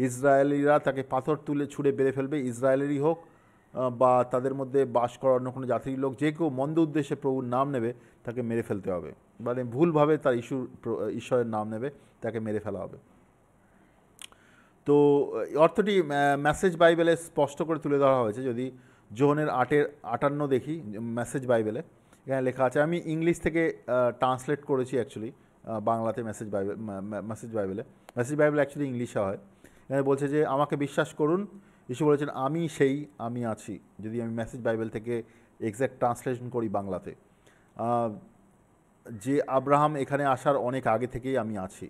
ইসরায়েলিরা তাকে পাথর তুলে ছুঁড়ে মেরে ফেলবে। ইসরায়েলেরই হোক বা তাদের মধ্যে বাস করা অন্য কোনো জাতির লোক, যে কেউ মন্দ উদ্দেশ্যে প্রভুর নাম নেবে তাকে মেরে ফেলতে হবে। মানে ভুলভাবে তার ঈশ্বরের নাম নেবে, তাকে মেরে ফেলা হবে। তো অর্থটি মেসেজ বাইবেলে স্পষ্ট করে তুলে ধরা হয়েছে। যদি যোহনের 8:58 দেখি মেসেজ বাইবেলে, এখানে লেখা আছে, আমি ইংলিশ থেকে ট্রান্সলেট করেছি অ্যাকচুয়ালি বাংলাতে। মেসেজ বাইবেলে অ্যাকচুয়ালি ইংলিশে হয়। এখানে বলছে যে আমাকে বিশ্বাস করুন, যিশু বলেছেন আমি আছি। যদি আমি মেসেজ বাইবেল থেকে এক্স্যাক্ট ট্রান্সলেশন করি বাংলাতে, যে আব্রাহাম এখানে আসার অনেক আগে থেকেই আমি আছি।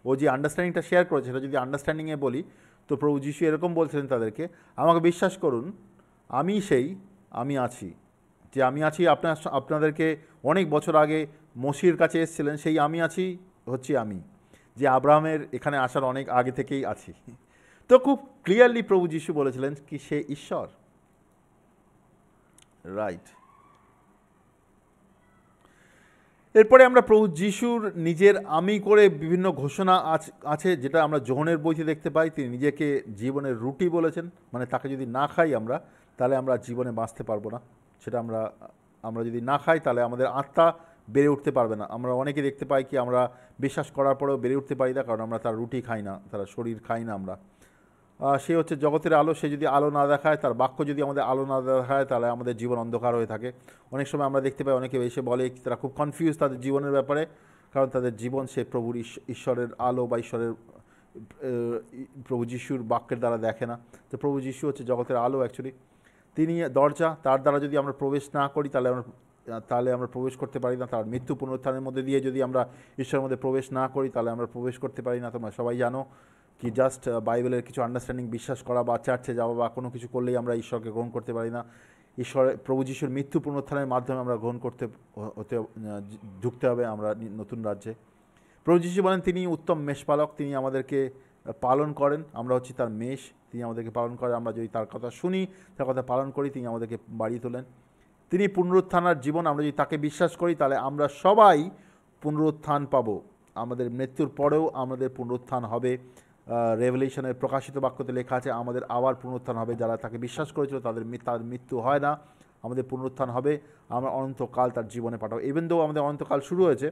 ও যে আন্ডারস্ট্যান্ডিংটা শেয়ার করেছে, সেটা যদি আন্ডারস্ট্যান্ডিংয়ে বলি, তো প্রভু যিশু এরকম বলছিলেন তাদেরকে, আমাকে বিশ্বাস করুন, আমি আছি। যে আমি আছি আপনাদেরকে অনেক বছর আগে মসির কাছে এসেছিলেন, সেই আমি আছি হচ্ছি আমি, যে আব্রাহামের এখানে আসার অনেক আগে থেকেই আছি। তো খুব ক্লিয়ারলি প্রভু যিশু বলেছিলেন কি সে ঈশ্বর, রাইট। এরপরে আমরা প্রভু যিশুর নিজের আমি করে বিভিন্ন ঘোষণা আছে, যেটা আমরা যোহনের বইতে দেখতে পাই। তিনি নিজেকে জীবনের রুটি বলেছেন, মানে তাকে যদি না খাই আমরা, তাহলে আমরা জীবনে বাঁচতে পারবো না। সেটা আমরা যদি না খাই, তাহলে আমাদের আত্মা বেড়ে উঠতে পারবে না। আমরা অনেকে দেখতে পাই কি আমরা বিশ্বাস করার পরেও বেড়ে উঠতে পারি না, কারণ আমরা তার রুটি খাই না, তার শরীর খাই না আমরা। সে হচ্ছে জগতের আলো। সে যদি আলো না দেখায়, তার বাক্য যদি আমাদের আলো না দেখায়, তাহলে আমাদের জীবন অন্ধকার হয়ে থাকে। অনেক সময় আমরা দেখতে পাই অনেকে এসে বলে তারা খুব কনফিউজ তাদের জীবনের ব্যাপারে, কারণ তাদের জীবন সে প্রভুর ঈশ্বরের আলো বা ঈশ্বরের প্রভু যিশুর বাক্যের দ্বারা দেখে না। তো প্রভু যিশু হচ্ছে জগতের আলো অ্যাকচুয়ালি। তিনি দরজা, তার দ্বারা যদি আমরা প্রবেশ না করি তাহলে আমরা প্রবেশ করতে পারি না। তার মৃত্যু পুনরুত্থানের মধ্যে দিয়ে যদি আমরা ঈশ্বরের মধ্যে প্রবেশ না করি, তাহলে আমরা প্রবেশ করতে পারি না। তোমরা সবাই জানো কি জাস্ট বাইবেলের কিছু আন্ডারস্ট্যান্ডিং বিশ্বাস করা বা চার্চে যাওয়া বা কোনো কিছু করলেই আমরা ঈশ্বরকে গ্রহণ করতে পারি না। প্রভু যিশুর মৃত্যু পুনরুত্থানের মাধ্যমে আমরা গ্রহণ ঢুকতে হবে আমরা নতুন রাজ্যে। প্রভু যিশু বলেন তিনি উত্তম মেষপালক, তিনি আমাদেরকে পালন করেন, আমরা হচ্ছি তার মেষ, তিনি আমাদেরকে পালন করেন। আমরা যদি তার কথা শুনি, তার কথা পালন করি, তিনি আমাদেরকে বাড়িয়ে তোলেন। তিনি পুনরুত্থানের জীবন, আমরা যদি তাকে বিশ্বাস করি তাহলে আমরা সবাই পুনরুত্থান পাবো। আমাদের মৃত্যুর পরেও আমাদের পুনরুত্থান হবে। রেভেলেশনের প্রকাশিত বাক্যতে লেখা আছে আমাদের আবার পুনরুত্থান হবে। যারা তাকে বিশ্বাস করেছিল তার মৃত্যু হয় না, আমাদের পুনরুত্থান হবে, আমরা অনন্তকাল তার জীবনে পাঠাবো। ইভেন দো আমাদের অনন্তকাল শুরু হয়েছে,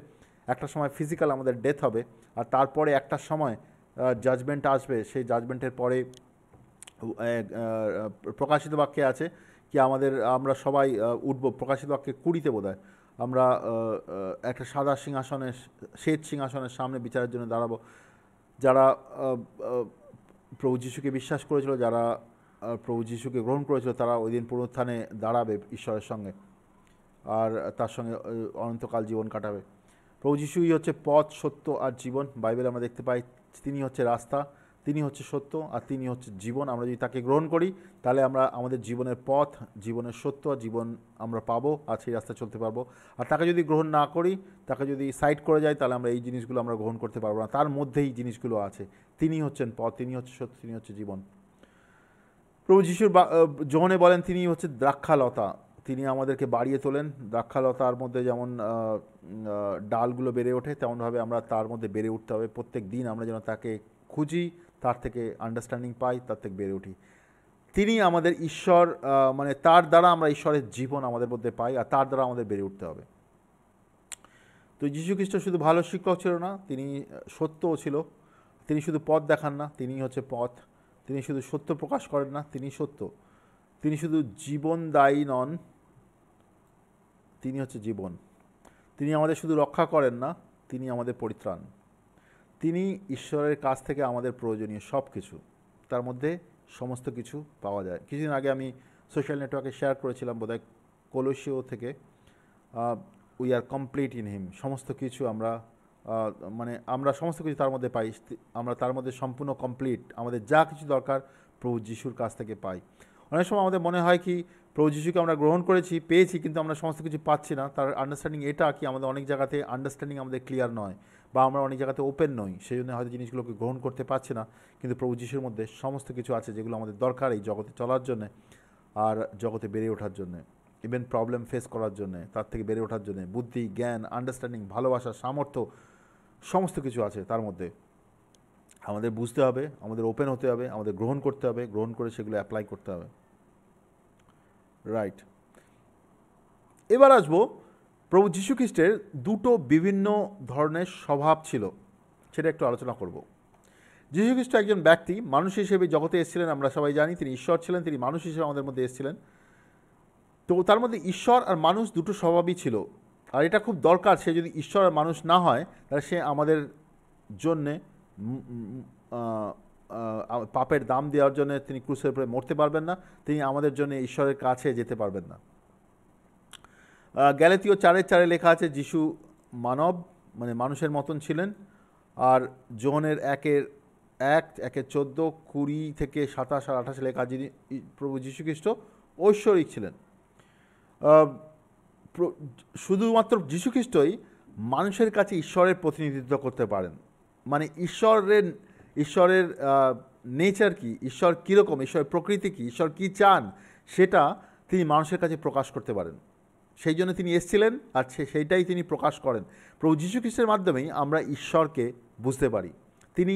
একটা সময় ফিজিক্যাল আমাদের ডেথ হবে, আর তারপরে একটা সময় জাজমেন্ট আসবে। সেই জাজমেন্টের পরে প্রকাশিত বাক্যে আছে কি আমরা সবাই উঠব। প্রকাশিত বাক্যে 20-তে বোধহয় আমরা একটা সাদা সিংহাসনের, শ্বেত সিংহাসনের সামনে বিচারের জন্য দাঁড়াবো। যারা প্রভু যিশুকে বিশ্বাস করেছিল, যারা প্রভু যিশুকে গ্রহণ করেছিল, তারা ওই দিন পুনরুত্থানে দাঁড়াবে ঈশ্বরের সঙ্গে, আর তার সঙ্গে অনন্তকাল জীবন কাটাবে। প্রভু যিশুই হচ্ছে পথ, সত্য আর জীবন। বাইবেলে আমরা দেখতে পাই তিনি হচ্ছে রাস্তা, তিনি হচ্ছে সত্য, আর তিনি হচ্ছে জীবন। আমরা যদি তাকে গ্রহণ করি তাহলে আমরা আমাদের জীবনের পথ, জীবনের সত্য, জীবন আমরা পাবো, আর সেই রাস্তায় চলতে পারবো। আর তাকে যদি গ্রহণ না করি, তাকে যদি সাইড করে যাই, তাহলে আমরা এই জিনিসগুলো আমরা গ্রহণ করতে পারবো না। তার মধ্যেই জিনিসগুলো আছে। তিনি হচ্ছেন পথ, তিনি হচ্ছে সত্য, তিনি হচ্ছে জীবন। প্রভু যিশুর যোহনে বলেন তিনি হচ্ছে দ্রাক্ষালতা, তিনি আমাদেরকে বাড়িয়ে তোলেন। দ্রাক্ষালতার মধ্যে যেমন ডালগুলো বেড়ে ওঠে, তেমনভাবে আমরা তার মধ্যে বেড়ে উঠতে হবে। প্রত্যেক দিন আমরা যেন তাকে খুঁজি, তার থেকে আন্ডারস্ট্যান্ডিং পাই, তার থেকে বেড়ে উঠি। তিনি আমাদের ঈশ্বর, মানে তার দ্বারা আমরা ঈশ্বরের জীবন আমাদের মধ্যে পাই, আর তার দ্বারা আমাদের বেড়ে উঠতে হবে। তো যীশু খ্রিস্ট শুধু ভালো শিক্ষক ছিল না, তিনি সত্যও ছিল। তিনি শুধু পথ দেখান না, তিনি হচ্ছে পথ। তিনি শুধু সত্য প্রকাশ করেন না, তিনি সত্য। তিনি শুধু জীবনদায়ী নন, তিনি হচ্ছে জীবন। তিনি আমাদের শুধু রক্ষা করেন না, তিনি আমাদের পরিত্রাণ। তিনি ঈশ্বরের কাছ থেকে আমাদের প্রয়োজনীয় সব কিছু, তার মধ্যে সমস্ত কিছু পাওয়া যায়। কিছুদিন আগে আমি সোশ্যাল নেটওয়ার্কে শেয়ার করেছিলাম বোধহয় কলোসীয় থেকে, we are complete in him. সমস্ত কিছু আমরা সমস্ত কিছু তার মধ্যে পাই। আমরা তার মধ্যে সম্পূর্ণ কমপ্লিট, আমাদের যা কিছু দরকার প্রভু যিশুর কাছ থেকে পাই। অনেক সময় আমাদের মনে হয় কি প্রভু যিশুকে আমরা গ্রহণ করেছি, পেয়েছি, কিন্তু আমরা সমস্ত কিছু পাচ্ছি না। তার আন্ডারস্ট্যান্ডিং এটা কি আমাদের অনেক জায়গাতে আন্ডারস্ট্যান্ডিং আমাদের ক্লিয়ার নয়, বা আমরা অনেক জায়গাতে ওপেন নই, সেই জন্য হয়তো জিনিসগুলোকে গ্রহণ করতে পারছি না। কিন্তু প্রভু যিশুর মধ্যে সমস্ত কিছু আছে যেগুলো আমাদের দরকার এই জগতে চলার জন্যে, আর জগতে বেড়ে ওঠার জন্যে, ইভেন প্রবলেম ফেস করার জন্যে, তার থেকে বেড়ে ওঠার জন্যে। বুদ্ধি, জ্ঞান, আন্ডারস্ট্যান্ডিং, ভালোবাসা, সামর্থ্য, সমস্ত কিছু আছে তার মধ্যে। আমাদের বুঝতে হবে, আমাদের ওপেন হতে হবে, আমাদের গ্রহণ করতে হবে, গ্রহণ করে সেগুলো অ্যাপ্লাই করতে হবে। রাইট, এবার আসবো প্রভু যীশু খ্রিস্টের দুটো বিভিন্ন ধরনের স্বভাব ছিল, সেটা একটু আলোচনা করব। যীশু খ্রিস্ট একজন ব্যক্তি, মানুষ হিসেবে জগতে এসেছিলেন, আমরা সবাই জানি। তিনি ঈশ্বর ছিলেন, তিনি মানুষ হিসেবে আমাদের মধ্যে এসেছিলেন। তো তার মধ্যে ঈশ্বর আর মানুষ দুটো স্বভাবই ছিল, আর এটা খুব দরকার। সে যদি ঈশ্বর আর মানুষ না হয়, তাহলে সে আমাদের জন্যে পাপের দাম দেওয়ার জন্য তিনি ক্রুসের উপরে মরতে পারবেন না, তিনি আমাদের জন্য ঈশ্বরের কাছে যেতে পারবেন না। গ্যালাতীয় 4:4 লেখা আছে যিশু মানব, মানে মানুষের মতন ছিলেন। আর যোহনের 1:14, 20 থেকে 27 আর 28 লেখা যিনি প্রভু যীশু খ্রিস্ট ঐশ্বরিক ছিলেন। শুধুমাত্র যীশু খ্রিস্টই মানুষের কাছে ঈশ্বরের প্রতিনিধিত্ব করতে পারেন। মানে ঈশ্বরের নেচার কি, ঈশ্বর কীরকম, ঈশ্বরের প্রকৃতি কী, ঈশ্বর কী চান, সেটা তিনি মানুষের কাছে প্রকাশ করতে পারেন। সেই জন্য তিনি এসেছিলেন, আর সেইটাই তিনি প্রকাশ করেন। প্রভু যীশু খ্রিস্টের মাধ্যমেই আমরা ঈশ্বরকে বুঝতে পারি। তিনি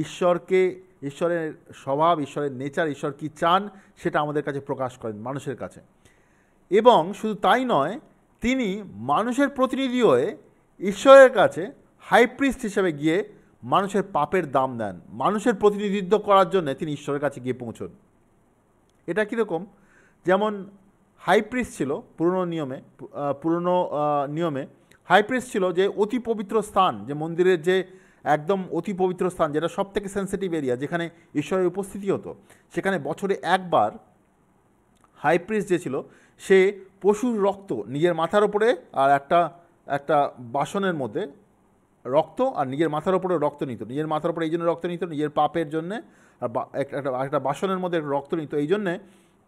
ঈশ্বরের স্বভাব, ঈশ্বরের নেচার, ঈশ্বর কী চান, সেটা আমাদের কাছে প্রকাশ করেন মানুষের কাছে। এবং শুধু তাই নয়, তিনি মানুষের প্রতিনিধি হয়ে ঈশ্বরের কাছে হাই প্রিস্ট হিসেবে গিয়ে মানুষের পাপের দাম দেন, মানুষের প্রতিনিধিত্ব করার জন্য তিনি ঈশ্বরের কাছে গিয়ে পৌঁছন। এটা কীরকম? যেমন হাই প্রিস্ট ছিল পুরনো নিয়মে হাই প্রিস্ট ছিল যে অতি পবিত্র স্থান, যে মন্দিরের যে একদম অতি পবিত্র স্থান, যেটা সব থেকে সেন্সিটিভ এরিয়া, যেখানে ঈশ্বরের উপস্থিতি হতো, সেখানে বছরে একবার হাই প্রিস্ট যে ছিল সে পশুর রক্ত নিজের মাথার ওপরে আর একটা বাসনের মধ্যে রক্ত আর নিজের মাথার ওপরে রক্ত নিত, নিজের মাথার ওপরে এই জন্য রক্ত নিত নিজের পাপের জন্যে, আর একটা বাসনের মধ্যে রক্ত নিত এই জন্যে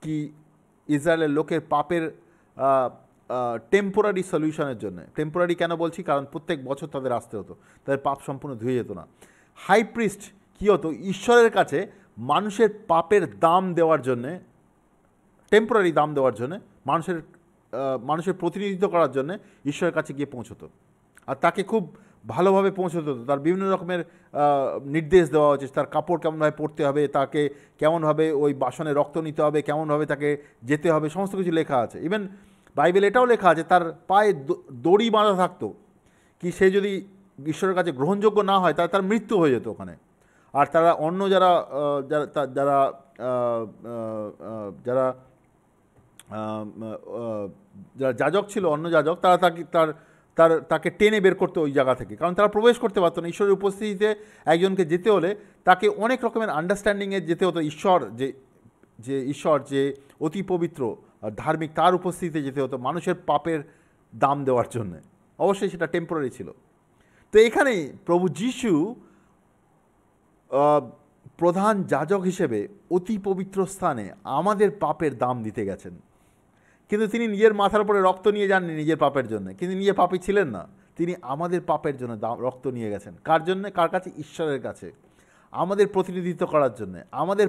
কি ইসরায়েলের লোকের পাপের টেম্পোরারি সলিউশনের জন্য। টেম্পোরারি কেন বলছি? কারণ প্রত্যেক বছর তাদের আসতে হতো, তাদের পাপ সম্পূর্ণ ধুয়ে যেত না। হাই প্রিস্ট কী হতো? ঈশ্বরের কাছে মানুষের পাপের দাম দেওয়ার জন্যে, টেম্পোরারি দাম দেওয়ার জন্যে, মানুষের প্রতিনিধিত্ব করার জন্যে ঈশ্বরের কাছে গিয়ে পৌঁছতো, আর তাকে খুব ভালোভাবে পৌঁছতে হতো। তার বিভিন্ন রকমের নির্দেশ দেওয়া হচ্ছে, তার কাপড় কেমনভাবে পরতে হবে, তাকে কেমনভাবে ওই বাসনে রক্ত নিতে হবে, কেমনভাবে তাকে যেতে হবে, সমস্ত কিছু লেখা আছে। ইভেন বাইবেল এটাও লেখা আছে তার পায়ে দড়ি বাঁধা থাকতো, কি সে যদি ঈশ্বরের কাছে গ্রহণযোগ্য না হয় তাহলে তার মৃত্যু হয়ে যেত ওখানে। আর তারা অন্য যারা যারা যারা যারা যাজক ছিল, অন্য যাজক, তারা তাকে টেনে বের করতো ওই জায়গা থেকে, কারণ তারা প্রবেশ করতে পারতো না। ঈশ্বরের উপস্থিতিতে একজনকে যেতে হলে তাকে অনেক রকমের আন্ডারস্ট্যান্ডিংয়ে যেতে হতো। ঈশ্বর যে অতি পবিত্র ধার্মিক, তার উপস্থিতিতে যেতে হতো মানুষের পাপের দাম দেওয়ার জন্য। অবশ্যই সেটা টেম্পোরারি ছিল। তো এখানেই প্রভু যীশু প্রধান যাজক হিসেবে অতি পবিত্র স্থানে আমাদের পাপের দাম দিতে গেছেন। কিন্তু তিনি নিজের মাথার উপরে রক্ত নিয়ে যাননি নিজের পাপের জন্য, কিন্তু নিজে পাপী ছিলেন না, তিনি আমাদের পাপের জন্য রক্ত নিয়ে গেছেন। কার জন্য? কার কাছে? ঈশ্বরের কাছে, আমাদের প্রতিনিধিত্ব করার জন্য, আমাদের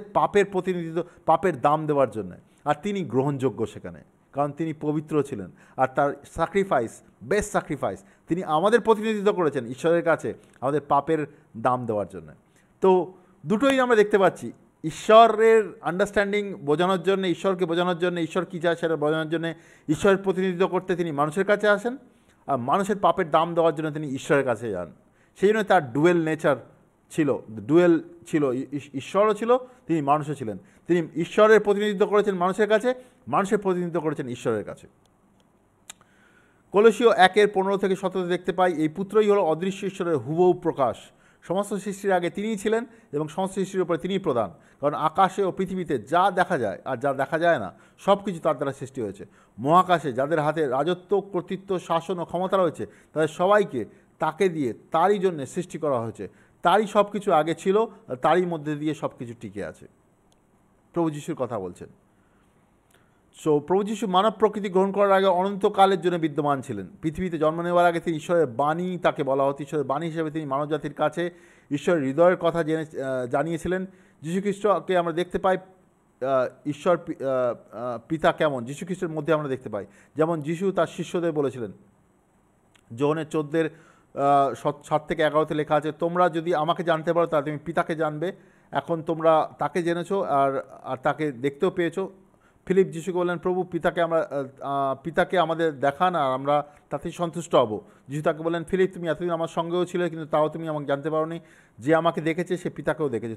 পাপের দাম দেওয়ার জন্য। আর তিনি গ্রহণযোগ্য সেখানে, কারণ তিনি পবিত্র ছিলেন, আর তার স্যাক্রিফাইস, বেস্ট স্যাক্রিফাইস, তিনি আমাদের প্রতিনিধিত্ব করেছেন ঈশ্বরের কাছে আমাদের পাপের দাম দেওয়ার জন্য। তো দুটোই আমরা দেখতে পাচ্ছি, ঈশ্বরের আন্ডারস্ট্যান্ডিং বোঝানোর জন্য, ঈশ্বরকে বোঝানোর জন্য, ঈশ্বর কী চায় সেটা বোঝানোর জন্য ঈশ্বরের প্রতিনিধিত্ব করতে তিনি মানুষের কাছে আসেন, আর মানুষের পাপের দাম দেওয়ার জন্য তিনি ঈশ্বরের কাছে যান। সেই জন্য তার ডুয়েল নেচার ছিল, ঈশ্বরও ছিল, তিনি মানুষও ছিলেন। তিনি ঈশ্বরের প্রতিনিধিত্ব করেছেন মানুষের কাছে, মানুষের প্রতিনিধিত্ব করেছেন ঈশ্বরের কাছে। কলসীয় 1:15-17 দেখতে পাই, এই পুত্রই হলো অদৃশ্য ঈশ্বরের হুবহু প্রকাশ। সমস্ত সৃষ্টির আগে তিনিই ছিলেন এবং সমস্ত সৃষ্টির উপরে তিনিই প্রধান। কারণ আকাশে ও পৃথিবীতে যা দেখা যায় আর যা দেখা যায় না সব কিছু তার দ্বারা সৃষ্টি হয়েছে। মহাকাশে যাদের হাতে রাজত্ব, কর্তৃত্ব, শাসন ও ক্ষমতা রয়েছে তাদের সবাইকে তাকে দিয়ে তারই জন্য সৃষ্টি করা হয়েছে। তারই সব কিছু আগে ছিল, তারই মধ্যে দিয়ে সব কিছু টিকে আছে। প্রভু যিশুর কথা বলছেন। প্রভু যিশু মানব প্রকৃতি গ্রহণ করার আগে অনন্তকালের জন্য বিদ্যমান ছিলেন। পৃথিবীতে জন্ম নেওয়ার আগে তিনি ঈশ্বরের বাণী, তাকে বলা হতো ঈশ্বরের বাণী হিসেবে তিনি মানবজাতির কাছে ঈশ্বরের হৃদয়ের কথা জানিয়েছিলেন। যীশুখ্রিস্টকে আমরা দেখতে পাই ঈশ্বর পিতা কেমন যীশুখ্রিস্টের মধ্যে আমরা দেখতে পাই। যেমন যীশু তার শিষ্যদের বলেছিলেন, যোহনের 14:7-11 লেখা আছে, তোমরা যদি আমাকে জানতে পারো তাহলে তুমি পিতাকে জানবে। এখন তোমরা তাকে জেনেছো আর তাকে দেখতেও পেয়েছো। ফিলিপ যিশুকে বললেন, প্রভু পিতাকে আমাদের দেখান আর আমরা তাতেই সন্তুষ্ট হব। যিশু তাকে বললেন, ফিলিপ তুমি এতদিন আমার সঙ্গেও ছিলে, কিন্তু তাও তুমি আমাকে জানতে পারোনি। যে আমাকে দেখেছে সে পিতাকেও দেখেছে।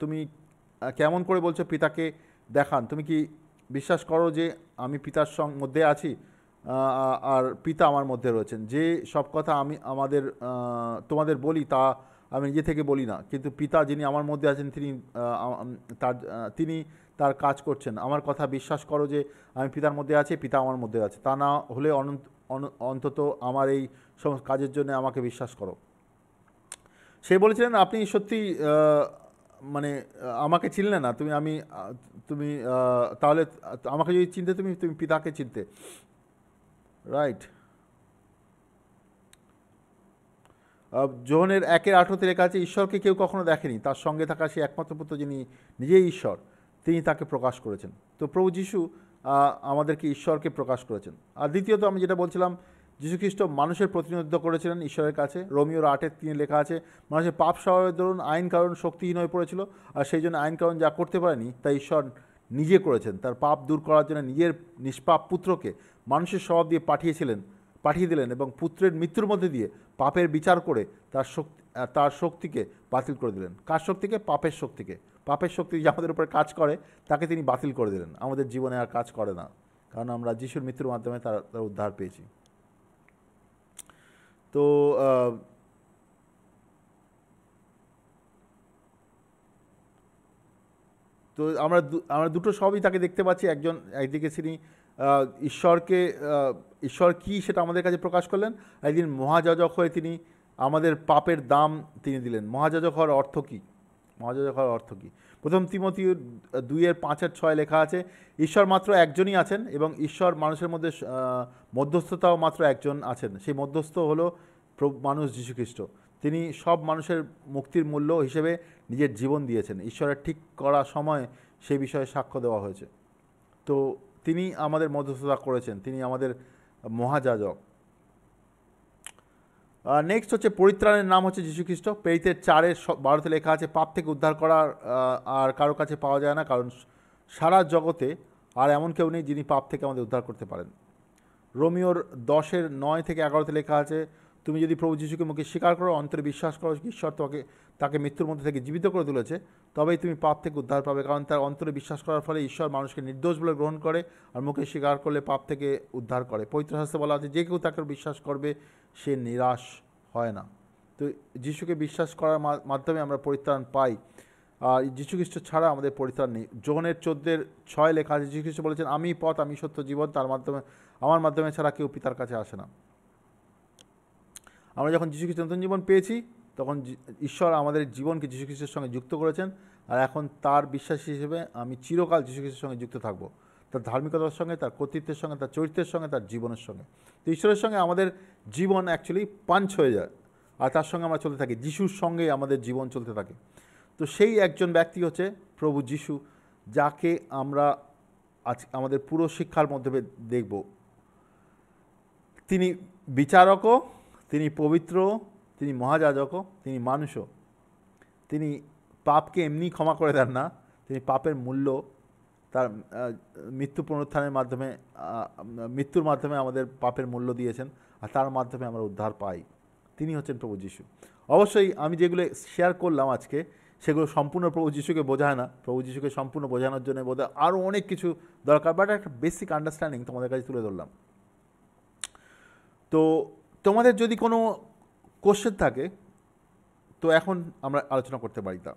তুমি কেমন করে বলছো পিতাকে দেখান? তুমি কি বিশ্বাস করো যে আমি পিতার মধ্যে আছি আর পিতা আমার মধ্যে রয়েছেন? যে সব কথা আমি তোমাদের বলি তা আমি নিজে থেকে বলি না, কিন্তু পিতা যিনি আমার মধ্যে আছেন তিনি তার কাজ করছেন। আমার কথা বিশ্বাস করো যে আমি পিতার মধ্যে আছি, পিতা আমার মধ্যে আছে। তা না হলে অন্তত আমার এই সমস্ত কাজের জন্য আমাকে বিশ্বাস করো। সে বলেছিলেন, আপনি সত্যি মানে আমাকে চিনলে না, তুমি তাহলে আমাকে যদি চিনতে তুমি পিতাকে চিনতে। রাইট। যোহনের 1:18 লেখা আছে, ঈশ্বরকে কেউ কখনো দেখেনি, তার সঙ্গে থাকা সে একমাত্র পুত্র যিনি নিজেই ঈশ্বর, তিনি তাকে প্রকাশ করেছেন। তো প্রভু যিশু আমাদেরকে ঈশ্বরকে প্রকাশ করেছেন। আর দ্বিতীয়ত আমি যেটা বলছিলাম, যীশুখ্রিস্ট মানুষের প্রতিনিধিত্ব করেছিলেন ঈশ্বরের কাছে। রোমিওর 8:3 লেখা আছে, মানুষের পাপ স্বভাবের দরুন আইন কারণ শক্তিহীন হয়ে পড়েছিল, আর সেই জন্য আইন কারণ যা করতে পারেনি তা ঈশ্বর নিজে করেছেন। তার পাপ দূর করার জন্য নিজের নিষ্পাপ পুত্রকে মানুষের স্বভাব দিয়ে পাঠিয়ে দিলেন এবং পুত্রের মৃত্যুর মধ্যে দিয়ে পাপের বিচার করে তার তার শক্তিকে বাতিল করে দিলেন। কার শক্তিকে? পাপের শক্তিকে। পাপের শক্তি যে আমাদের উপরে কাজ করে তাকে তিনি বাতিল করে দিলেন, আমাদের জীবনে আর কাজ করে না, কারণ আমরা যিশুর মৃত্যুর মাধ্যমে তার উদ্ধার পেয়েছি। তো তো আমরা দুটো সবই তাকে দেখতে পাচ্ছি। একদিকে তিনি ঈশ্বরকে, ঈশ্বর কী সেটা আমাদের কাছে প্রকাশ করলেন। একদিন মহাযাজক হয়ে তিনি আমাদের পাপের দাম তিনি দিলেন। মহাযাজক হওয়ার অর্থ কী? মহাযাজক হওয়ার অর্থ কী? প্রথম তিমোথী 2:5-6 লেখা আছে, ঈশ্বর মাত্র একজনই আছেন এবং ঈশ্বর মানুষের মধ্যে মধ্যস্থতাও মাত্র একজন আছেন। সেই মধ্যস্থ হলো মানুষ যীশুখ্রিস্ট। তিনি সব মানুষের মুক্তির মূল্য হিসেবে নিজের জীবন দিয়েছেন। ঈশ্বরের ঠিক করা সময় সেই বিষয়ে সাক্ষ্য দেওয়া হয়েছে। তো তিনি আমাদের মধ্যস্থতা করেছেন, তিনি আমাদের মহাযাজক। নেক্সট হচ্ছে পরিত্রাণের নাম হচ্ছে যীশুখ্রিস্ট। প্রেরিতের 4:12 লেখা আছে, পাপ থেকে উদ্ধার করার আর কারো কাছে পাওয়া যায় না, কারণ সারা জগতে আর এমন কেউ নেই যিনি পাপ থেকে আমাদের উদ্ধার করতে পারেন। রোমিওর 10:9-11 লেখা আছে, তুমি যদি প্রভু যীশুকে মুখে স্বীকার করো, অন্তরে বিশ্বাস করো ঈশ্বর তাকে মৃত্যুর মধ্যে থেকে জীবিত করে তুলেছে, তবেই তুমি পাপ থেকে উদ্ধার পাবে। কারণ তার অন্তরে বিশ্বাস করার ফলে ঈশ্বর মানুষকে নির্দোষ বলে গ্রহণ করে, আর মুখে স্বীকার করলে পাপ থেকে উদ্ধার করে। পবিত্র শাস্ত্রে বলা আছে, যে কেউ তাকে বিশ্বাস করবে সে নিরাশ হয় না। তো যিশুকে বিশ্বাস করার মাধ্যমে আমরা পরিত্রাণ পাই, আর যীশুখ্রিস্ট ছাড়া আমাদের পরিত্রাণ নেই। যোহনের 14:6 লেখা আছে, যীশুখ্রিস্ট বলেছেন, আমি পথ, আমি সত্য, জীবন, আমার মাধ্যমে ছাড়া কেউ পিতার কাছে আসে না। আমরা যখন যীশুখ্রিস্ট নতুন জীবন পেয়েছি, তখন ঈশ্বর আমাদের জীবনকে যীশুখ্রিস্টের সঙ্গে যুক্ত করেছেন, আর এখন তার বিশ্বাসী হিসেবে আমি চিরকাল যীশুখ্রিস্টের সঙ্গে যুক্ত থাকব, তার ধার্মিকতার সঙ্গে, তার কর্তৃত্বের সঙ্গে, তার চরিত্রের সঙ্গে, তার জীবনের সঙ্গে। তো ঈশ্বরের সঙ্গে আমাদের জীবন অ্যাকচুয়ালি পাঞ্চ হয়ে যায়, আর তার সঙ্গে আমরা চলতে থাকি, যিশুর সঙ্গে আমাদের জীবন চলতে থাকে। তো সেই একজন ব্যক্তি হচ্ছে প্রভু যিশু, যাকে আমরা আজ আমাদের পুরো শিক্ষার মধ্যে দেখব। তিনি বিচারকও, তিনি পবিত্র, তিনি মহাযাজকও, তিনি মানুষও। তিনি পাপকে এমনি ক্ষমা করে দেন না, তিনি পাপের মূল্য তার মৃত্যুর মাধ্যমে আমাদের পাপের মূল্য দিয়েছেন, আর তার মাধ্যমে আমরা উদ্ধার পাই। তিনি হচ্ছেন প্রভু যিশু। অবশ্যই আমি যেগুলো শেয়ার করলাম আজকে, সেগুলো সম্পূর্ণ প্রভু যিশুকে বোঝায় না। প্রভু যিশুকে সম্পূর্ণ বোঝানোর জন্য বোধহয় আরও অনেক কিছু দরকার, বাট একটা বেসিক আন্ডারস্ট্যান্ডিং তোমাদের কাছে তুলে ধরলাম। তো তোমাদের যদি কোনো কোশ্চেন থাকে তো এখন আমরা আলোচনা করতে পারি তা।